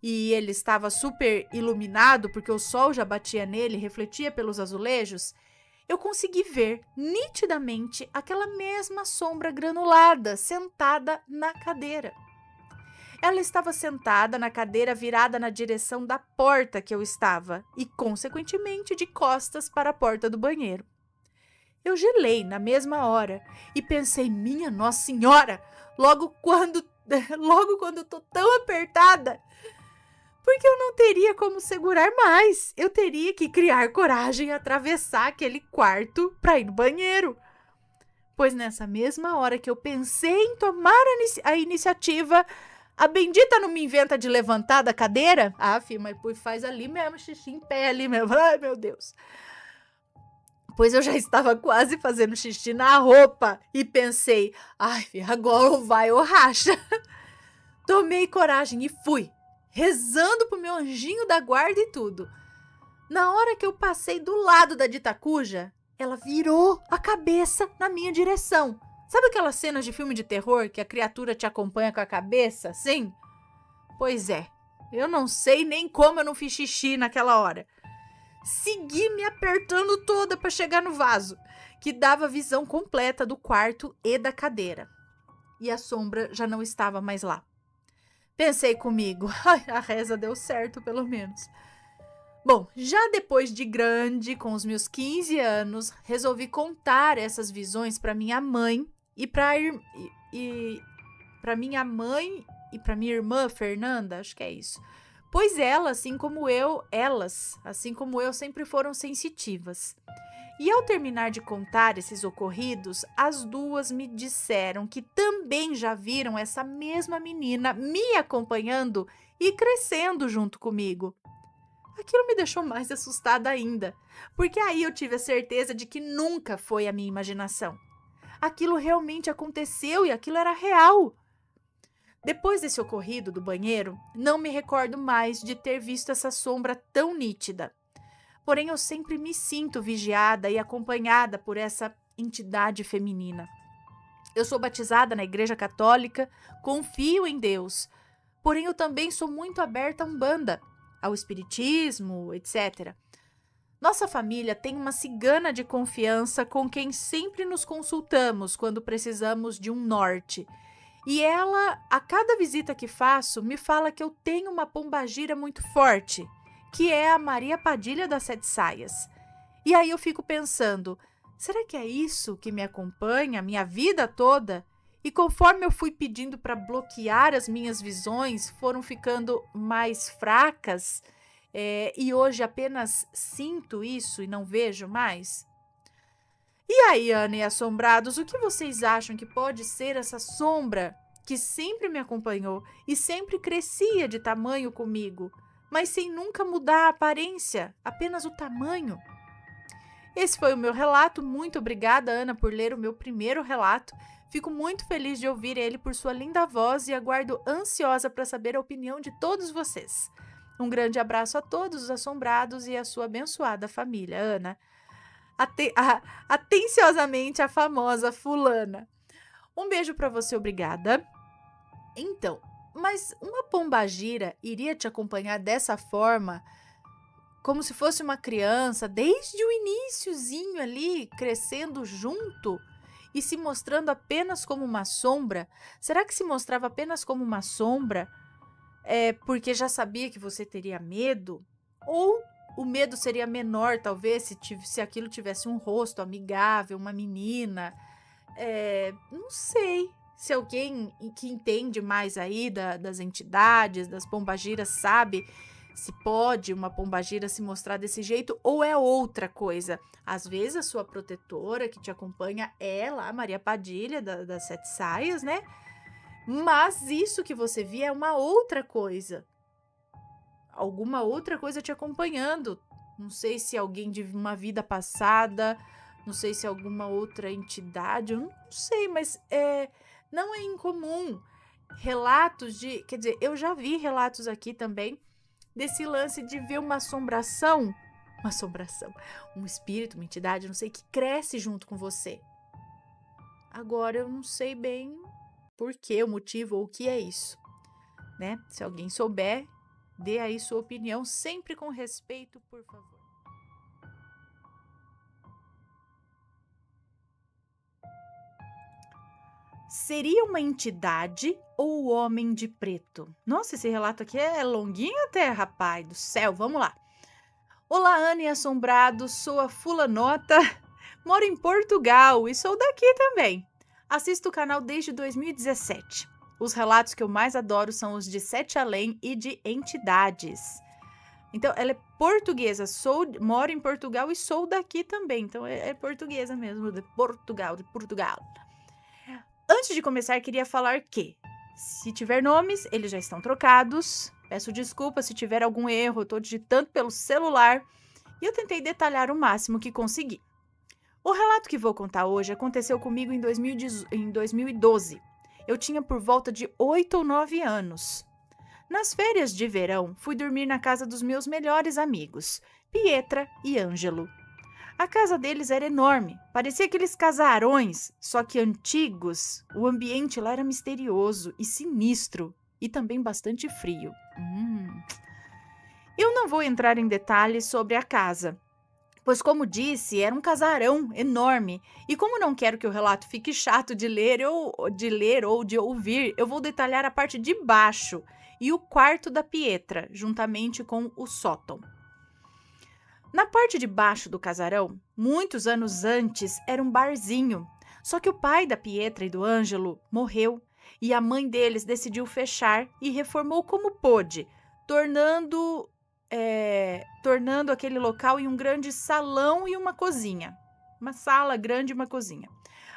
e ele estava super iluminado porque o sol já batia nele, refletia pelos azulejos, eu consegui ver nitidamente aquela mesma sombra granulada sentada na cadeira. Ela estava sentada na cadeira virada na direção da porta que eu estava e, consequentemente, de costas para a porta do banheiro. Eu gelei na mesma hora e pensei, minha Nossa Senhora, logo quando eu tô tão apertada, porque eu não teria como segurar mais. Eu teria que criar coragem e atravessar aquele quarto para ir no banheiro. Pois nessa mesma hora que eu pensei em tomar a iniciativa, a bendita não me inventa de levantar da cadeira? Ah, filha, mas faz ali mesmo, xixi em pé ali mesmo. Ai, meu Deus. Pois eu já estava quase fazendo xixi na roupa e pensei, ai, filha, agora ou vai ou racha. Tomei coragem e fui, rezando pro meu anjinho da guarda e tudo. Na hora que eu passei do lado da dita cuja, ela virou a cabeça na minha direção. Sabe aquelas cenas de filme de terror que a criatura te acompanha com a cabeça, assim? Pois é, eu não sei nem como eu não fiz xixi naquela hora. Segui me apertando toda para chegar no vaso, que dava visão completa do quarto e da cadeira. E a sombra já não estava mais lá. Pensei comigo, ai, a reza deu certo pelo menos. Bom, já depois de grande, com os meus 15 anos, resolvi contar essas visões para minha mãe e para minha mãe e para minha irmã Fernanda, acho que é isso. pois elas, assim como eu, sempre foram sensitivas. E ao terminar de contar esses ocorridos, as duas me disseram que também já viram essa mesma menina me acompanhando e crescendo junto comigo. Aquilo me deixou mais assustada ainda, porque aí eu tive a certeza de que nunca foi a minha imaginação. Aquilo realmente aconteceu e aquilo era real. Depois desse ocorrido do banheiro, não me recordo mais de ter visto essa sombra tão nítida. Porém, eu sempre me sinto vigiada e acompanhada por essa entidade feminina. Eu sou batizada na Igreja Católica, confio em Deus, porém eu também sou muito aberta à Umbanda, ao Espiritismo, etc. Nossa família tem uma cigana de confiança com quem sempre nos consultamos quando precisamos de um norte. E ela, a cada visita que faço, me fala que eu tenho uma pombagira muito forte, que é a Maria Padilha das Sete Saias. E aí eu fico pensando, será que é isso que me acompanha a minha vida toda? E conforme eu fui pedindo para bloquear as minhas visões, foram ficando mais fracas, e hoje apenas sinto isso e não vejo mais? E aí, Ana e assombrados, o que vocês acham que pode ser essa sombra que sempre me acompanhou e sempre crescia de tamanho comigo, mas sem nunca mudar a aparência, apenas o tamanho? Esse foi o meu relato. Muito obrigada, Ana, por ler o meu primeiro relato. Fico muito feliz de ouvir ele por sua linda voz e aguardo ansiosa para saber a opinião de todos vocês. Um grande abraço a todos os assombrados e a sua abençoada família, Ana. Atenciosamente a famosa fulana. Um beijo para você, obrigada. Então, mas uma pombagira iria te acompanhar dessa forma, como se fosse uma criança, desde o iniciozinho ali, crescendo junto e se mostrando apenas como uma sombra? Será que se mostrava apenas como uma sombra porque já sabia que você teria medo? Ou o medo seria menor, talvez, se aquilo tivesse um rosto amigável, uma menina? Não sei. Se alguém que entende mais aí das entidades, das pombagiras, sabe se pode uma pombagira se mostrar desse jeito ou é outra coisa. Às vezes a sua protetora que te acompanha é lá, Maria Padilha, das Sete Saias, né? Mas isso que você via é uma outra coisa. Alguma outra coisa te acompanhando. Não sei se alguém de uma vida passada, não sei se alguma outra entidade, eu não sei, mas não é incomum relatos quer dizer, eu já vi relatos aqui também desse lance de ver uma assombração, um espírito, uma entidade, não sei, que cresce junto com você. Agora eu não sei bem por que, o motivo ou o que é isso, né? Se alguém souber, dê aí sua opinião, sempre com respeito, por favor. Seria uma entidade ou o homem de preto? Nossa, esse relato aqui é longuinho até, rapaz do céu. Vamos lá. Olá, Ana e assombrados, sou a fulanota, moro em Portugal e sou daqui também. Assisto o canal desde 2017. Os relatos que eu mais adoro são os de Sete Além e de entidades. Então, ela é portuguesa, moro em Portugal e sou daqui também. Então, é portuguesa mesmo, de Portugal. Antes de começar, queria falar que, se tiver nomes, eles já estão trocados. Peço desculpa se tiver algum erro, eu estou digitando pelo celular e eu tentei detalhar o máximo que consegui. O relato que vou contar hoje aconteceu comigo em 2012. Eu tinha por volta de 8 ou 9 anos. Nas férias de verão, fui dormir na casa dos meus melhores amigos, Pietra e Ângelo. A casa deles era enorme, parecia aqueles casarões, só que antigos. O ambiente lá era misterioso e sinistro, e também bastante frio. Eu não vou entrar em detalhes sobre a casa, pois, como disse, era um casarão enorme, e como não quero que o relato fique chato de ler ou de ouvir, eu vou detalhar a parte de baixo e o quarto da Pietra, juntamente com o sótão. Na parte de baixo do casarão, muitos anos antes, era um barzinho. Só que o pai da Pietra e do Ângelo morreu e a mãe deles decidiu fechar e reformou como pôde, tornando aquele local em um grande salão e uma cozinha. Uma sala grande e uma cozinha.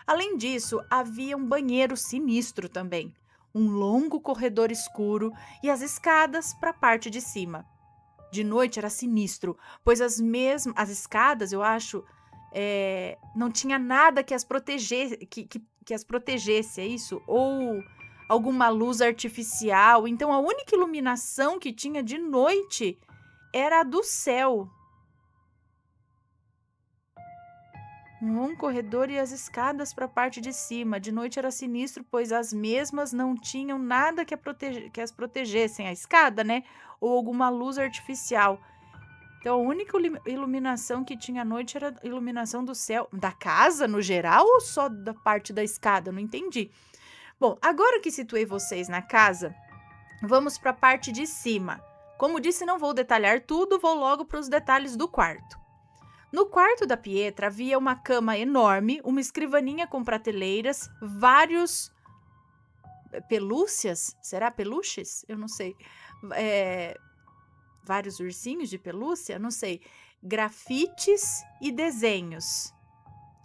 Além disso, havia um banheiro sinistro também, um longo corredor escuro e as escadas para a parte de cima. De noite era sinistro, pois as escadas, eu acho, não tinha nada que as protegesse, é isso? Ou alguma luz artificial. Então, a única iluminação que tinha de noite era a do céu. Um longo corredor e as escadas para a parte de cima. De noite era sinistro, pois as mesmas não tinham nada que as protegessem. A escada, né? Ou alguma luz artificial. Então, a única iluminação que tinha à noite era a iluminação do céu. Da casa, no geral, ou só da parte da escada? Não entendi. Bom, agora que situei vocês na casa, vamos para a parte de cima. Como disse, não vou detalhar tudo, vou logo para os detalhes do quarto. No quarto da Pietra havia uma cama enorme, uma escrivaninha com prateleiras, vários pelúcias, será peluches? Eu não sei. Vários ursinhos de pelúcia, não sei. Grafites e desenhos.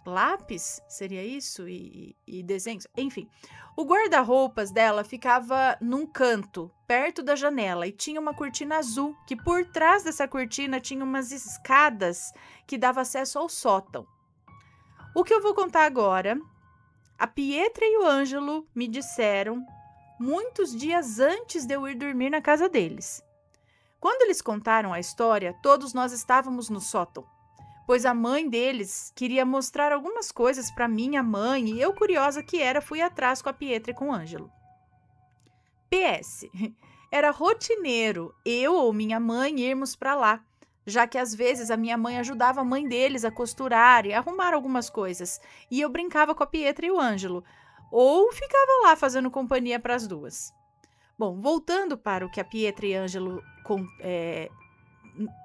Lápis, seria isso? E desenhos? Enfim, o guarda-roupas dela ficava num canto, perto da janela, e tinha uma cortina azul, que por trás dessa cortina tinha umas escadas que davam acesso ao sótão. O que eu vou contar agora, a Pietra e o Ângelo me disseram muitos dias antes de eu ir dormir na casa deles. Quando eles contaram a história, todos nós estávamos no sótão, pois a mãe deles queria mostrar algumas coisas para minha mãe e eu, curiosa que era, fui atrás com a Pietra e com o Ângelo. PS. Era rotineiro eu ou minha mãe irmos para lá, já que às vezes a minha mãe ajudava a mãe deles a costurar e arrumar algumas coisas, e eu brincava com a Pietra e o Ângelo, ou ficava lá fazendo companhia para as duas. Bom, voltando para o que a Pietra e Ângelo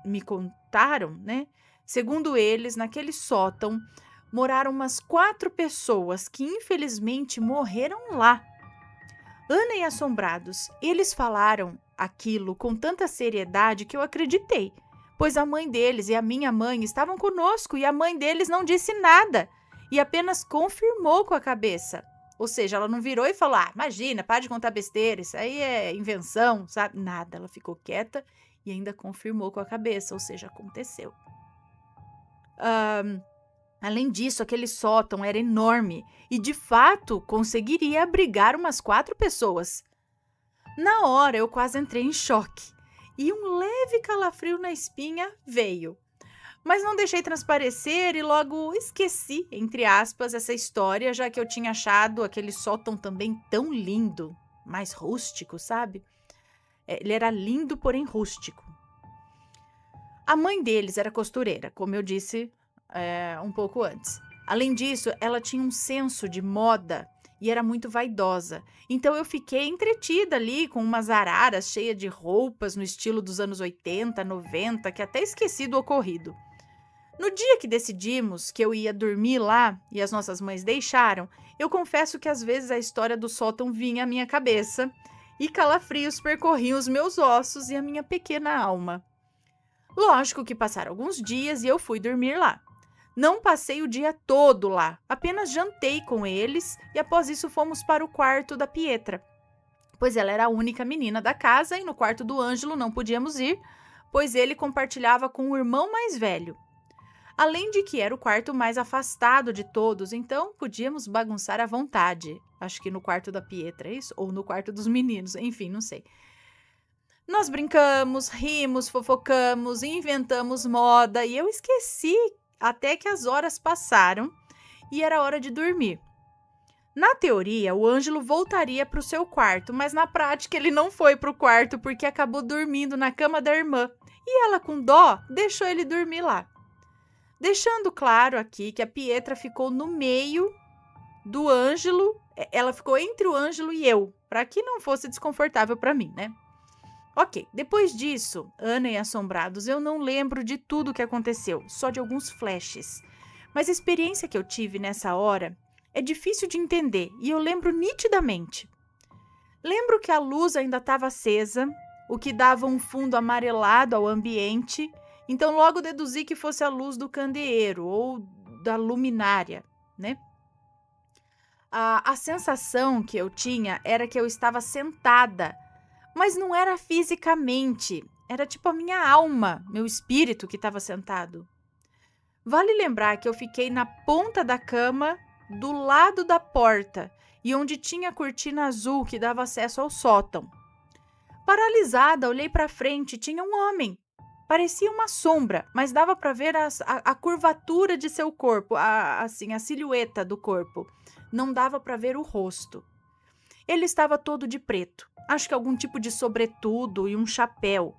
me contaram, né? Segundo eles, naquele sótão moraram umas 4 pessoas que infelizmente morreram lá. Ana e assombrados, eles falaram aquilo com tanta seriedade que eu acreditei, pois a mãe deles e a minha mãe estavam conosco e a mãe deles não disse nada e apenas confirmou com a cabeça. Ou seja, ela não virou e falou, imagina, para de contar besteira, isso aí é invenção, sabe? Nada, ela ficou quieta e ainda confirmou com a cabeça, ou seja, aconteceu. Além disso, aquele sótão era enorme e, de fato, conseguiria abrigar umas 4 pessoas. Na hora, eu quase entrei em choque e um leve calafrio na espinha veio. Mas não deixei transparecer e logo esqueci, entre aspas, essa história, já que eu tinha achado aquele sótão também tão lindo, mais rústico, sabe? Ele era lindo, porém rústico. A mãe deles era costureira, como eu disse um pouco antes. Além disso, ela tinha um senso de moda e era muito vaidosa. Então eu fiquei entretida ali com umas araras cheias de roupas no estilo dos anos 80, 90, que até esqueci do ocorrido. No dia que decidimos que eu ia dormir lá e as nossas mães deixaram, eu confesso que às vezes a história do sótão vinha à minha cabeça e calafrios percorriam os meus ossos e a minha pequena alma. Lógico que passaram alguns dias e eu fui dormir lá. Não passei o dia todo lá, apenas jantei com eles e após isso fomos para o quarto da Pietra, pois ela era a única menina da casa e no quarto do Ângelo não podíamos ir, pois ele compartilhava com o irmão mais velho. Além de que era o quarto mais afastado de todos, então podíamos bagunçar à vontade. Acho que no quarto da Pietra, é isso? Ou no quarto dos meninos, enfim, não sei. Nós brincamos, rimos, fofocamos, inventamos moda e eu esqueci até que as horas passaram e era hora de dormir. Na teoria, o Ângelo voltaria para o seu quarto, mas na prática ele não foi para o quarto porque acabou dormindo na cama da irmã e ela, com dó, deixou ele dormir lá. Deixando claro aqui que a Pietra ficou no meio do Ângelo, ela ficou entre o Ângelo e eu, para que não fosse desconfortável para mim, né? Ok, depois disso, Ana e assombrados, eu não lembro de tudo o que aconteceu, só de alguns flashes. Mas a experiência que eu tive nessa hora é difícil de entender e eu lembro nitidamente. Lembro que a luz ainda estava acesa, o que dava um fundo amarelado ao ambiente, então logo deduzi que fosse a luz do candeeiro ou da luminária, né? A sensação que eu tinha era que eu estava sentada, mas não era fisicamente, era tipo a minha alma, meu espírito que estava sentado. Vale lembrar que eu fiquei na ponta da cama, do lado da porta, e onde tinha a cortina azul que dava acesso ao sótão. Paralisada, olhei para frente, tinha um homem. Parecia uma sombra, mas dava para ver a curvatura de seu corpo, a silhueta do corpo. Não dava para ver o rosto. Ele estava todo de preto, acho que algum tipo de sobretudo e um chapéu.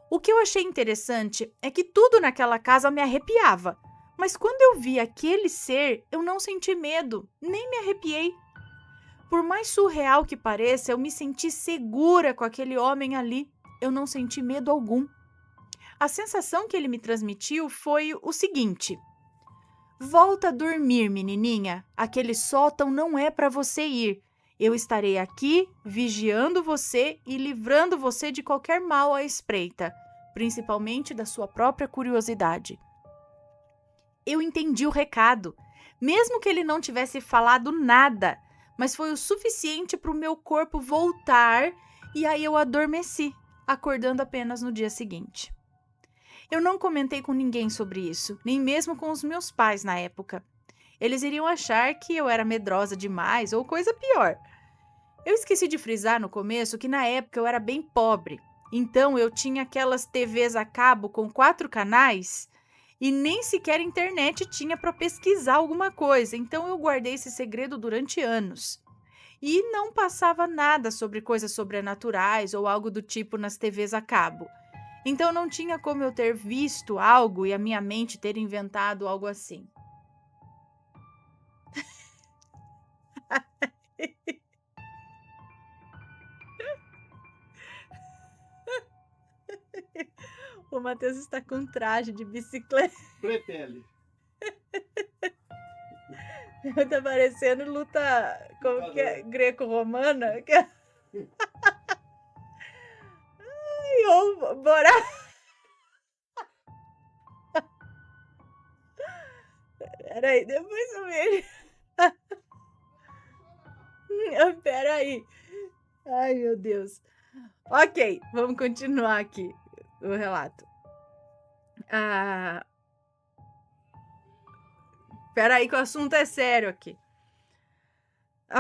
O que eu achei interessante é que tudo naquela casa me arrepiava, mas quando eu vi aquele ser, eu não senti medo, nem me arrepiei. Por mais surreal que pareça, eu me senti segura com aquele homem ali. Eu não senti medo algum. A sensação que ele me transmitiu foi o seguinte: volta a dormir, menininha. Aquele sótão não é para você ir. Eu estarei aqui vigiando você e livrando você de qualquer mal à espreita, principalmente da sua própria curiosidade. Eu entendi o recado, mesmo que ele não tivesse falado nada, mas foi o suficiente para o meu corpo voltar e aí eu adormeci, acordando apenas no dia seguinte. Eu não comentei com ninguém sobre isso, nem mesmo com os meus pais na época. Eles iriam achar que eu era medrosa demais ou coisa pior. Eu esqueci de frisar no começo que na época eu era bem pobre, então eu tinha aquelas TVs a cabo com 4 canais e nem sequer internet tinha para pesquisar alguma coisa, então eu guardei esse segredo durante anos. E não passava nada sobre coisas sobrenaturais ou algo do tipo nas TVs a cabo. Então não tinha como eu ter visto algo e a minha mente ter inventado algo assim. O Matheus está com traje de bicicleta. Pretele. Tá parecendo luta como que é? Greco-romana. Ai, ou bora. Peraí, depois eu vejo. Peraí. Ai, meu Deus. Ok, vamos continuar aqui o relato. Peraí que o assunto é sério aqui.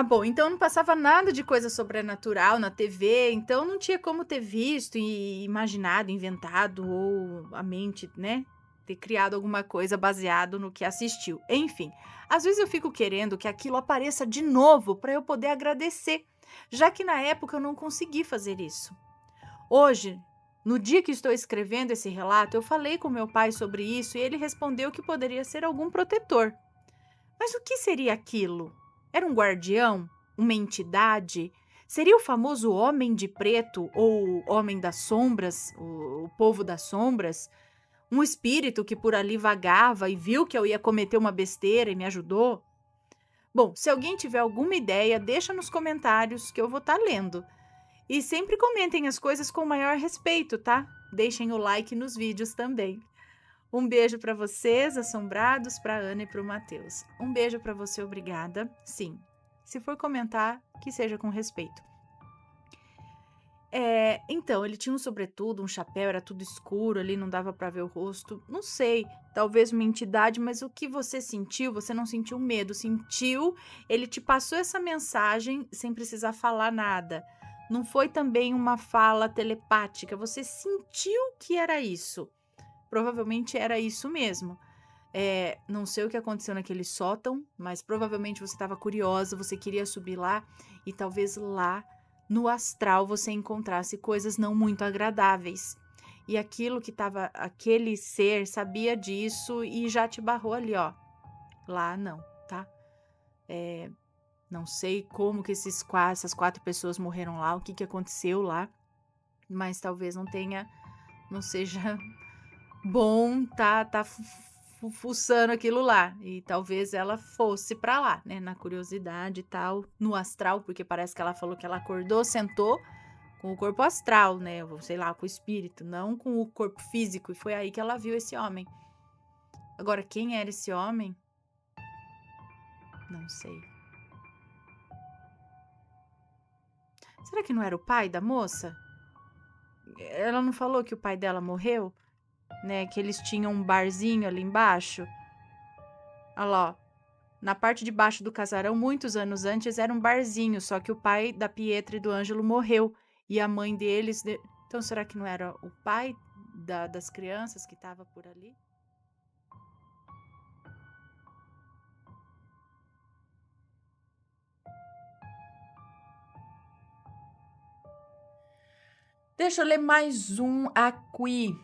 Bom, então não passava nada de coisa sobrenatural na TV, então não tinha como ter visto e imaginado, inventado ou a mente, né, ter criado alguma coisa baseado no que assistiu. Enfim, às vezes eu fico querendo que aquilo apareça de novo para eu poder agradecer, já que na época eu não consegui fazer isso. Hoje, no dia que estou escrevendo esse relato, eu falei com meu pai sobre isso e ele respondeu que poderia ser algum protetor. Mas o que seria aquilo? Era um guardião? Uma entidade? Seria o famoso Homem de Preto ou Homem das Sombras, o Povo das Sombras? Um espírito que por ali vagava e viu que eu ia cometer uma besteira e me ajudou? Bom, se alguém tiver alguma ideia, deixa nos comentários que eu vou estar lendo. E sempre comentem as coisas com o maior respeito, tá? Deixem o like nos vídeos também. Um beijo para vocês, assombrados, para Ana e para o Matheus. Um beijo para você, obrigada. Sim, se for comentar, que seja com respeito. Então, ele tinha um sobretudo, um chapéu, era tudo escuro ali, não dava para ver o rosto. Não sei, talvez uma entidade, mas o que você sentiu? Você não sentiu medo, sentiu? Ele te passou essa mensagem sem precisar falar nada. Não foi também uma fala telepática, você sentiu que era isso. Provavelmente era isso mesmo. Não sei o que aconteceu naquele sótão, mas provavelmente você estava curiosa, você queria subir lá e talvez lá no astral você encontrasse coisas não muito agradáveis. E aquilo que estava, aquele ser sabia disso e já te barrou ali, ó. Lá não, tá? Não sei como que essas 4 pessoas morreram lá, o que aconteceu lá, mas talvez não seja bom tá fuçando aquilo lá. E talvez ela fosse pra lá, né? Na curiosidade e tal, no astral, porque parece que ela falou que ela acordou, sentou com o corpo astral, né? Ou sei lá, com o espírito, não com o corpo físico. E foi aí que ela viu esse homem. Agora, quem era esse homem? Não sei. Será que não era o pai da moça? Ela não falou que o pai dela morreu? Né? Que eles tinham um barzinho ali embaixo? Olha lá, ó. Na parte de baixo do casarão, muitos anos antes, era um barzinho, só que o pai da Pietra e do Ângelo morreu. E a mãe deles... Então, será que não era o pai das crianças que estava por ali? Deixa eu ler mais um aqui.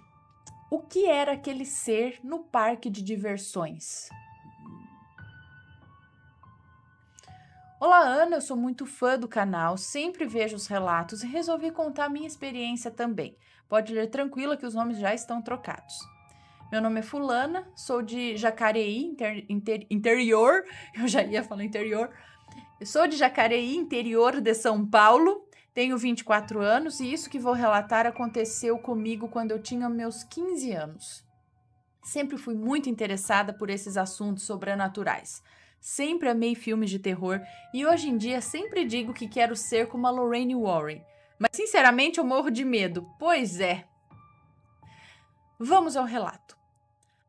O que era aquele ser no parque de diversões? Olá, Ana, eu sou muito fã do canal, sempre vejo os relatos e resolvi contar a minha experiência também. Pode ler tranquila que os nomes já estão trocados. Meu nome é Fulana, sou de Jacareí, interior, eu já ia falar interior. Eu sou de Jacareí, interior de São Paulo, tenho 24 anos e isso que vou relatar aconteceu comigo quando eu tinha meus 15 anos. Sempre fui muito interessada por esses assuntos sobrenaturais. Sempre amei filmes de terror e hoje em dia sempre digo que quero ser como a Lorraine Warren. Mas sinceramente eu morro de medo. Pois é. Vamos ao relato.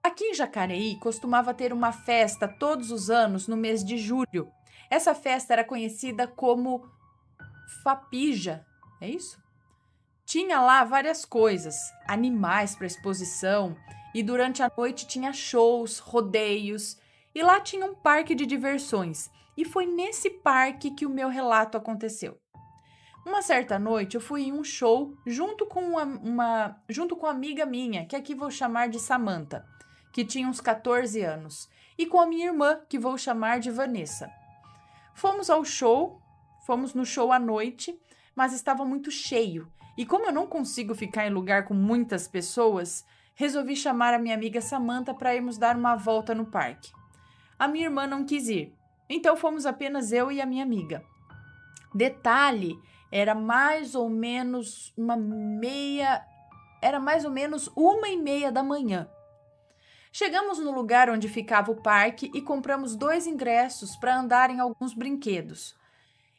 Aqui em Jacareí costumava ter uma festa todos os anos no mês de julho. Essa festa era conhecida como Fapija, é isso? Tinha lá várias coisas, animais para exposição e durante a noite tinha shows, rodeios e lá tinha um parque de diversões e foi nesse parque que o meu relato aconteceu. Uma certa noite eu fui em um show junto com uma amiga minha, que aqui vou chamar de Samantha, que tinha uns 14 anos, e com a minha irmã, que vou chamar de Vanessa. Fomos no show à noite, mas estava muito cheio. E como eu não consigo ficar em lugar com muitas pessoas, resolvi chamar a minha amiga Samantha para irmos dar uma volta no parque. A minha irmã não quis ir, então fomos apenas eu e a minha amiga. Detalhe, era mais ou menos 1h30 da manhã. Chegamos no lugar onde ficava o parque e compramos 2 ingressos para andar em alguns brinquedos.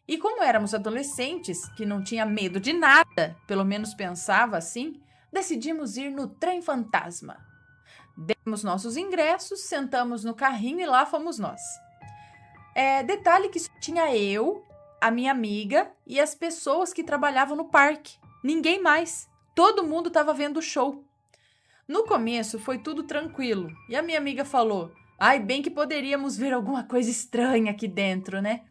E como éramos adolescentes, que não tinha medo de nada, pelo menos pensava assim, decidimos ir no trem fantasma. Demos nossos ingressos, sentamos no carrinho e lá fomos nós. Detalhe que só tinha eu, a minha amiga e as pessoas que trabalhavam no parque. Ninguém mais. Todo mundo estava vendo o show. No começo foi tudo tranquilo e a minha amiga falou: "Ai, bem que poderíamos ver alguma coisa estranha aqui dentro, né?"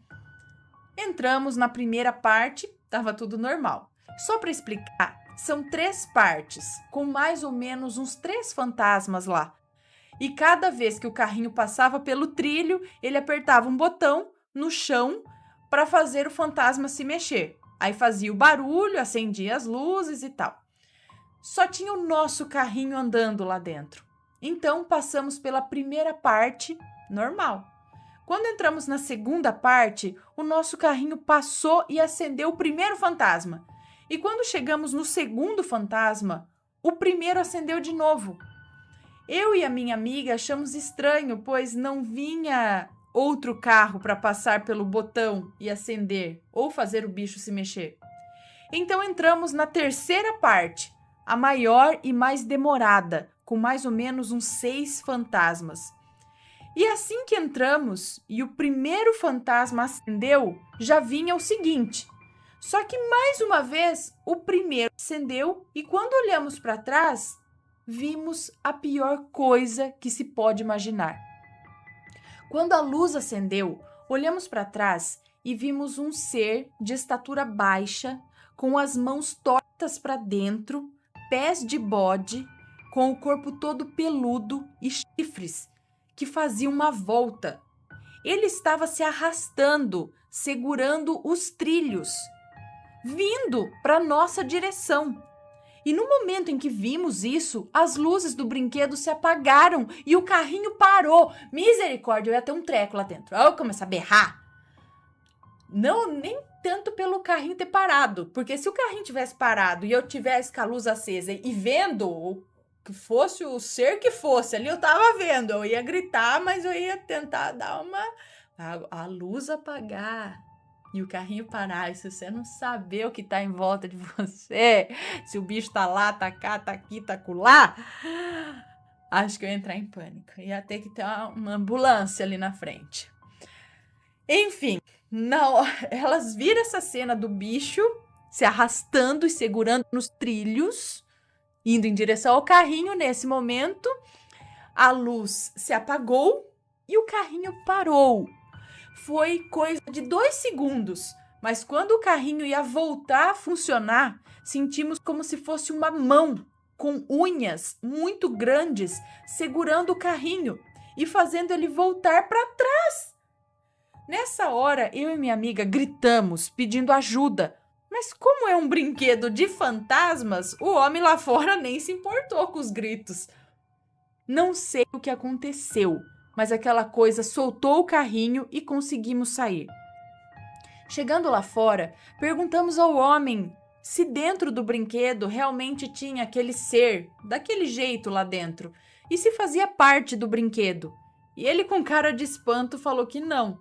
Entramos na primeira parte, estava tudo normal. Só para explicar, são 3 partes, com mais ou menos uns 3 fantasmas lá. E cada vez que o carrinho passava pelo trilho, ele apertava um botão no chão para fazer o fantasma se mexer. Aí fazia o barulho, acendia as luzes e tal. Só tinha o nosso carrinho andando lá dentro. Então passamos pela primeira parte, normal. Quando entramos na segunda parte, o nosso carrinho passou e acendeu o primeiro fantasma. E quando chegamos no segundo fantasma, o primeiro acendeu de novo. Eu e a minha amiga achamos estranho, pois não vinha outro carro para passar pelo botão e acender ou fazer o bicho se mexer. Então entramos na terceira parte, a maior e mais demorada, com mais ou menos uns 6 fantasmas. E assim que entramos e o primeiro fantasma acendeu, já vinha o seguinte. Só que mais uma vez o primeiro acendeu e quando olhamos para trás, vimos a pior coisa que se pode imaginar. Quando a luz acendeu, olhamos para trás e vimos um ser de estatura baixa, com as mãos tortas para dentro, pés de bode, com o corpo todo peludo e chifres, que fazia uma volta. Ele estava se arrastando, segurando os trilhos, vindo para nossa direção. E no momento em que vimos isso, as luzes do brinquedo se apagaram e o carrinho parou. Misericórdia, eu ia ter um treco lá dentro. Eu ia começar a berrar. Não, nem tanto pelo carrinho ter parado, porque se o carrinho tivesse parado e eu tivesse com a luz acesa e vendo o que fosse o ser que fosse ali, eu tava vendo, eu ia gritar, mas eu ia tentar dar a luz apagar e o carrinho parar, e se você não saber o que tá em volta de você, se o bicho tá lá, tá cá, tá aqui, tá acolá, acho que eu ia entrar em pânico. Ia ter que ter uma ambulância ali na frente. Enfim, não, elas viram essa cena do bicho se arrastando e segurando nos trilhos, indo em direção ao carrinho. Nesse momento, a luz se apagou e o carrinho parou. Foi coisa de 2 segundos, mas quando o carrinho ia voltar a funcionar, sentimos como se fosse uma mão com unhas muito grandes segurando o carrinho e fazendo ele voltar para trás. Nessa hora, eu e minha amiga gritamos, pedindo ajuda. Mas como é um brinquedo de fantasmas, o homem lá fora nem se importou com os gritos. Não sei o que aconteceu, mas aquela coisa soltou o carrinho e conseguimos sair. Chegando lá fora, perguntamos ao homem se dentro do brinquedo realmente tinha aquele ser, daquele jeito lá dentro, e se fazia parte do brinquedo. E ele, com cara de espanto, falou que não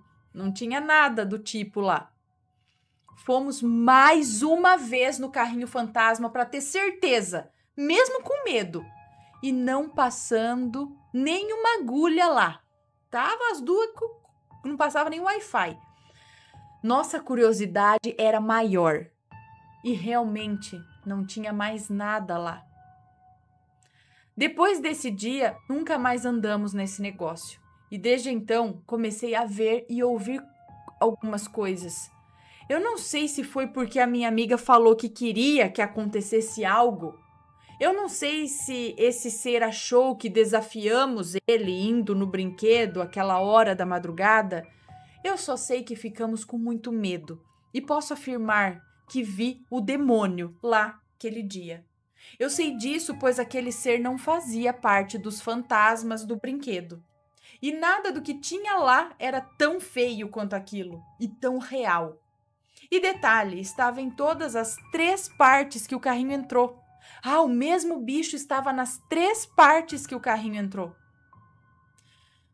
tinha nada do tipo lá. Fomos mais uma vez no carrinho fantasma para ter certeza, mesmo com medo, e não passando nenhuma agulha lá. Tava as duas, não passava nem Wi-Fi. Nossa curiosidade era maior e realmente não tinha mais nada lá. Depois desse dia, nunca mais andamos nesse negócio. E desde então, comecei a ver e ouvir algumas coisas. Eu não sei se foi porque a minha amiga falou que queria que acontecesse algo. Eu não sei se esse ser achou que desafiamos ele indo no brinquedo aquela hora da madrugada. Eu só sei que ficamos com muito medo e posso afirmar que vi o demônio lá aquele dia. Eu sei disso pois aquele ser não fazia parte dos fantasmas do brinquedo. E nada do que tinha lá era tão feio quanto aquilo e tão real. E detalhe, estava em todas as 3 partes que o carrinho entrou. O mesmo bicho estava nas 3 partes que o carrinho entrou.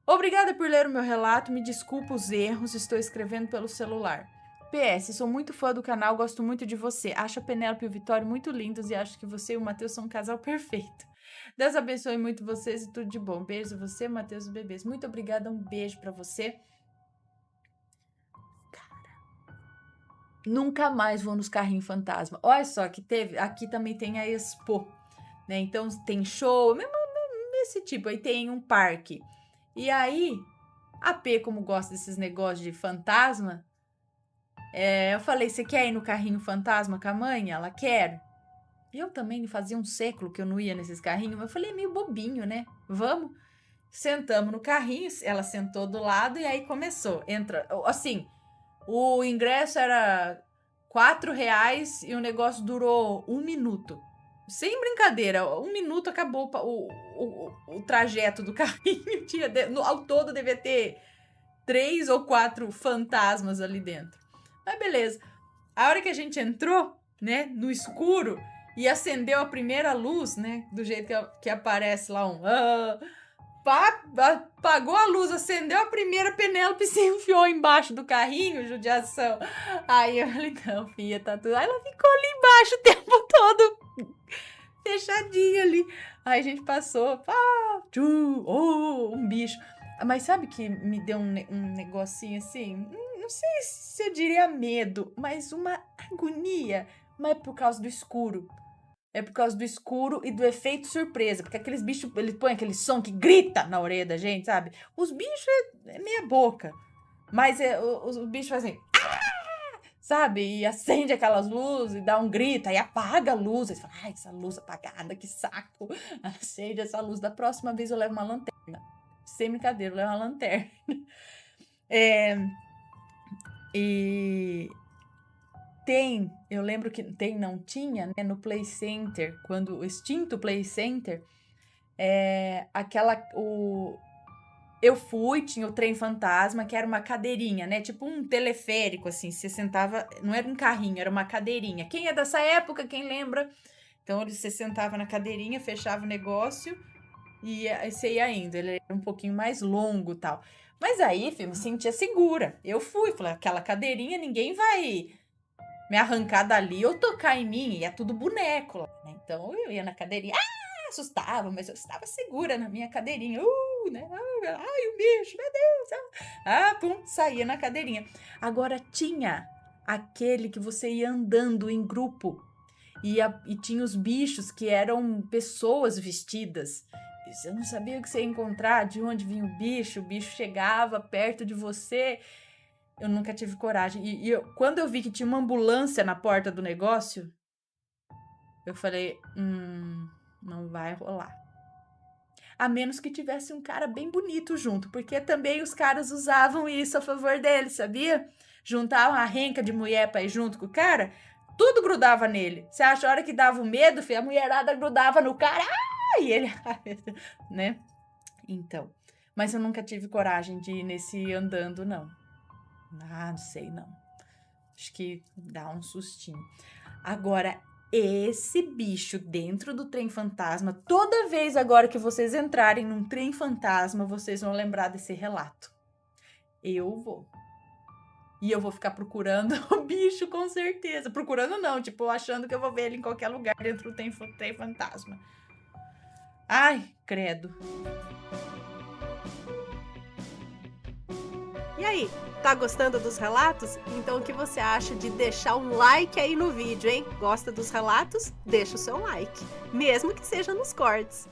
Obrigada por ler o meu relato, me desculpa os erros, estou escrevendo pelo celular. PS, sou muito fã do canal, gosto muito de você. Acho a Penélope e o Vitório muito lindos e acho que você e o Matheus são um casal perfeito. Deus abençoe muito vocês e tudo de bom. Beijo a você, Matheus e bebês. Muito obrigada, um beijo pra você. Nunca mais vou nos carrinhos fantasma. Olha só que teve, aqui também tem a Expo, né? Então tem show, mesmo desse tipo. Aí tem um parque. E aí, a P, como gosta desses negócios de fantasma, eu falei, você quer ir no carrinho fantasma com a mãe? Ela quer. Eu também fazia um século que eu não ia nesses carrinhos, mas eu falei, é meio bobinho, né? Vamos. Sentamos no carrinho, ela sentou do lado e aí começou. Entra, assim, o ingresso era R$4 e o negócio durou 1 minuto. Sem brincadeira, 1 minuto acabou o trajeto do carrinho. Ao todo devia ter 3 ou 4 fantasmas ali dentro. Mas beleza. A hora que a gente entrou, né, no escuro e acendeu a primeira luz, né, do jeito que aparece lá apagou a luz, acendeu a primeira, Penélope se enfiou embaixo do carrinho, judiação. Aí eu falei, não, filha, tá tudo. Aí ela ficou ali embaixo o tempo todo, fechadinha ali. Aí a gente passou, um bicho. Mas sabe que me deu um negocinho assim? Não sei se eu diria medo, mas uma agonia. Mas é por causa do escuro. É por causa do escuro e do efeito surpresa. Porque aqueles bichos, eles põem aquele som que grita na orelha da gente, sabe? Os bichos é meia boca. Mas os bichos fazem sabe? E acende aquelas luzes, dá um grito, aí apaga a luz. Aí você fala, ai, essa luz apagada, que saco. Acende essa luz. Da próxima vez eu levo uma lanterna. Sem brincadeira, eu levo uma lanterna. E eu lembro que não tinha, né, no Play Center, quando o extinto Play Center, Eu fui, tinha o trem fantasma, que era uma cadeirinha, né? Tipo um teleférico, assim. Você sentava, não era um carrinho, era uma cadeirinha. Quem é dessa época, quem lembra? Então, você sentava na cadeirinha, fechava o negócio e aí você ia indo. Ele era um pouquinho mais longo e tal. Mas aí, filho, me sentia segura. Eu fui, falei, aquela cadeirinha, ninguém vai me arrancar dali ou tocar em mim. E é tudo boneco lá, né? Então, eu ia na cadeirinha. Assustava, mas eu estava segura na minha cadeirinha. Né? Ai, o bicho, meu Deus. Pum, saía na cadeirinha. Agora tinha aquele que você ia andando em grupo e tinha os bichos que eram pessoas vestidas. Você não sabia o que você ia encontrar, de onde vinha o bicho chegava perto de você. Eu nunca tive coragem. Quando eu vi que tinha uma ambulância na porta do negócio, eu falei, não vai rolar. A menos que tivesse um cara bem bonito junto, porque também os caras usavam isso a favor deles, sabia? Juntavam a renca de mulher pra ir junto com o cara, tudo grudava nele. Você acha a hora que dava o medo, filho, a mulherada grudava no cara, e ele, né? Então, mas eu nunca tive coragem de ir nesse andando, não. Não sei, não. Acho que dá um sustinho. Agora, esse bicho dentro do trem fantasma, toda vez agora que vocês entrarem num trem fantasma, vocês vão lembrar desse relato. Eu vou. E eu vou ficar procurando o bicho, com certeza. Procurando não, tipo, achando que eu vou ver ele em qualquer lugar dentro do trem fantasma. Ai, credo. E aí, tá gostando dos relatos? Então o que você acha de deixar um like aí no vídeo, hein? Gosta dos relatos? Deixa o seu like, mesmo que seja nos cortes.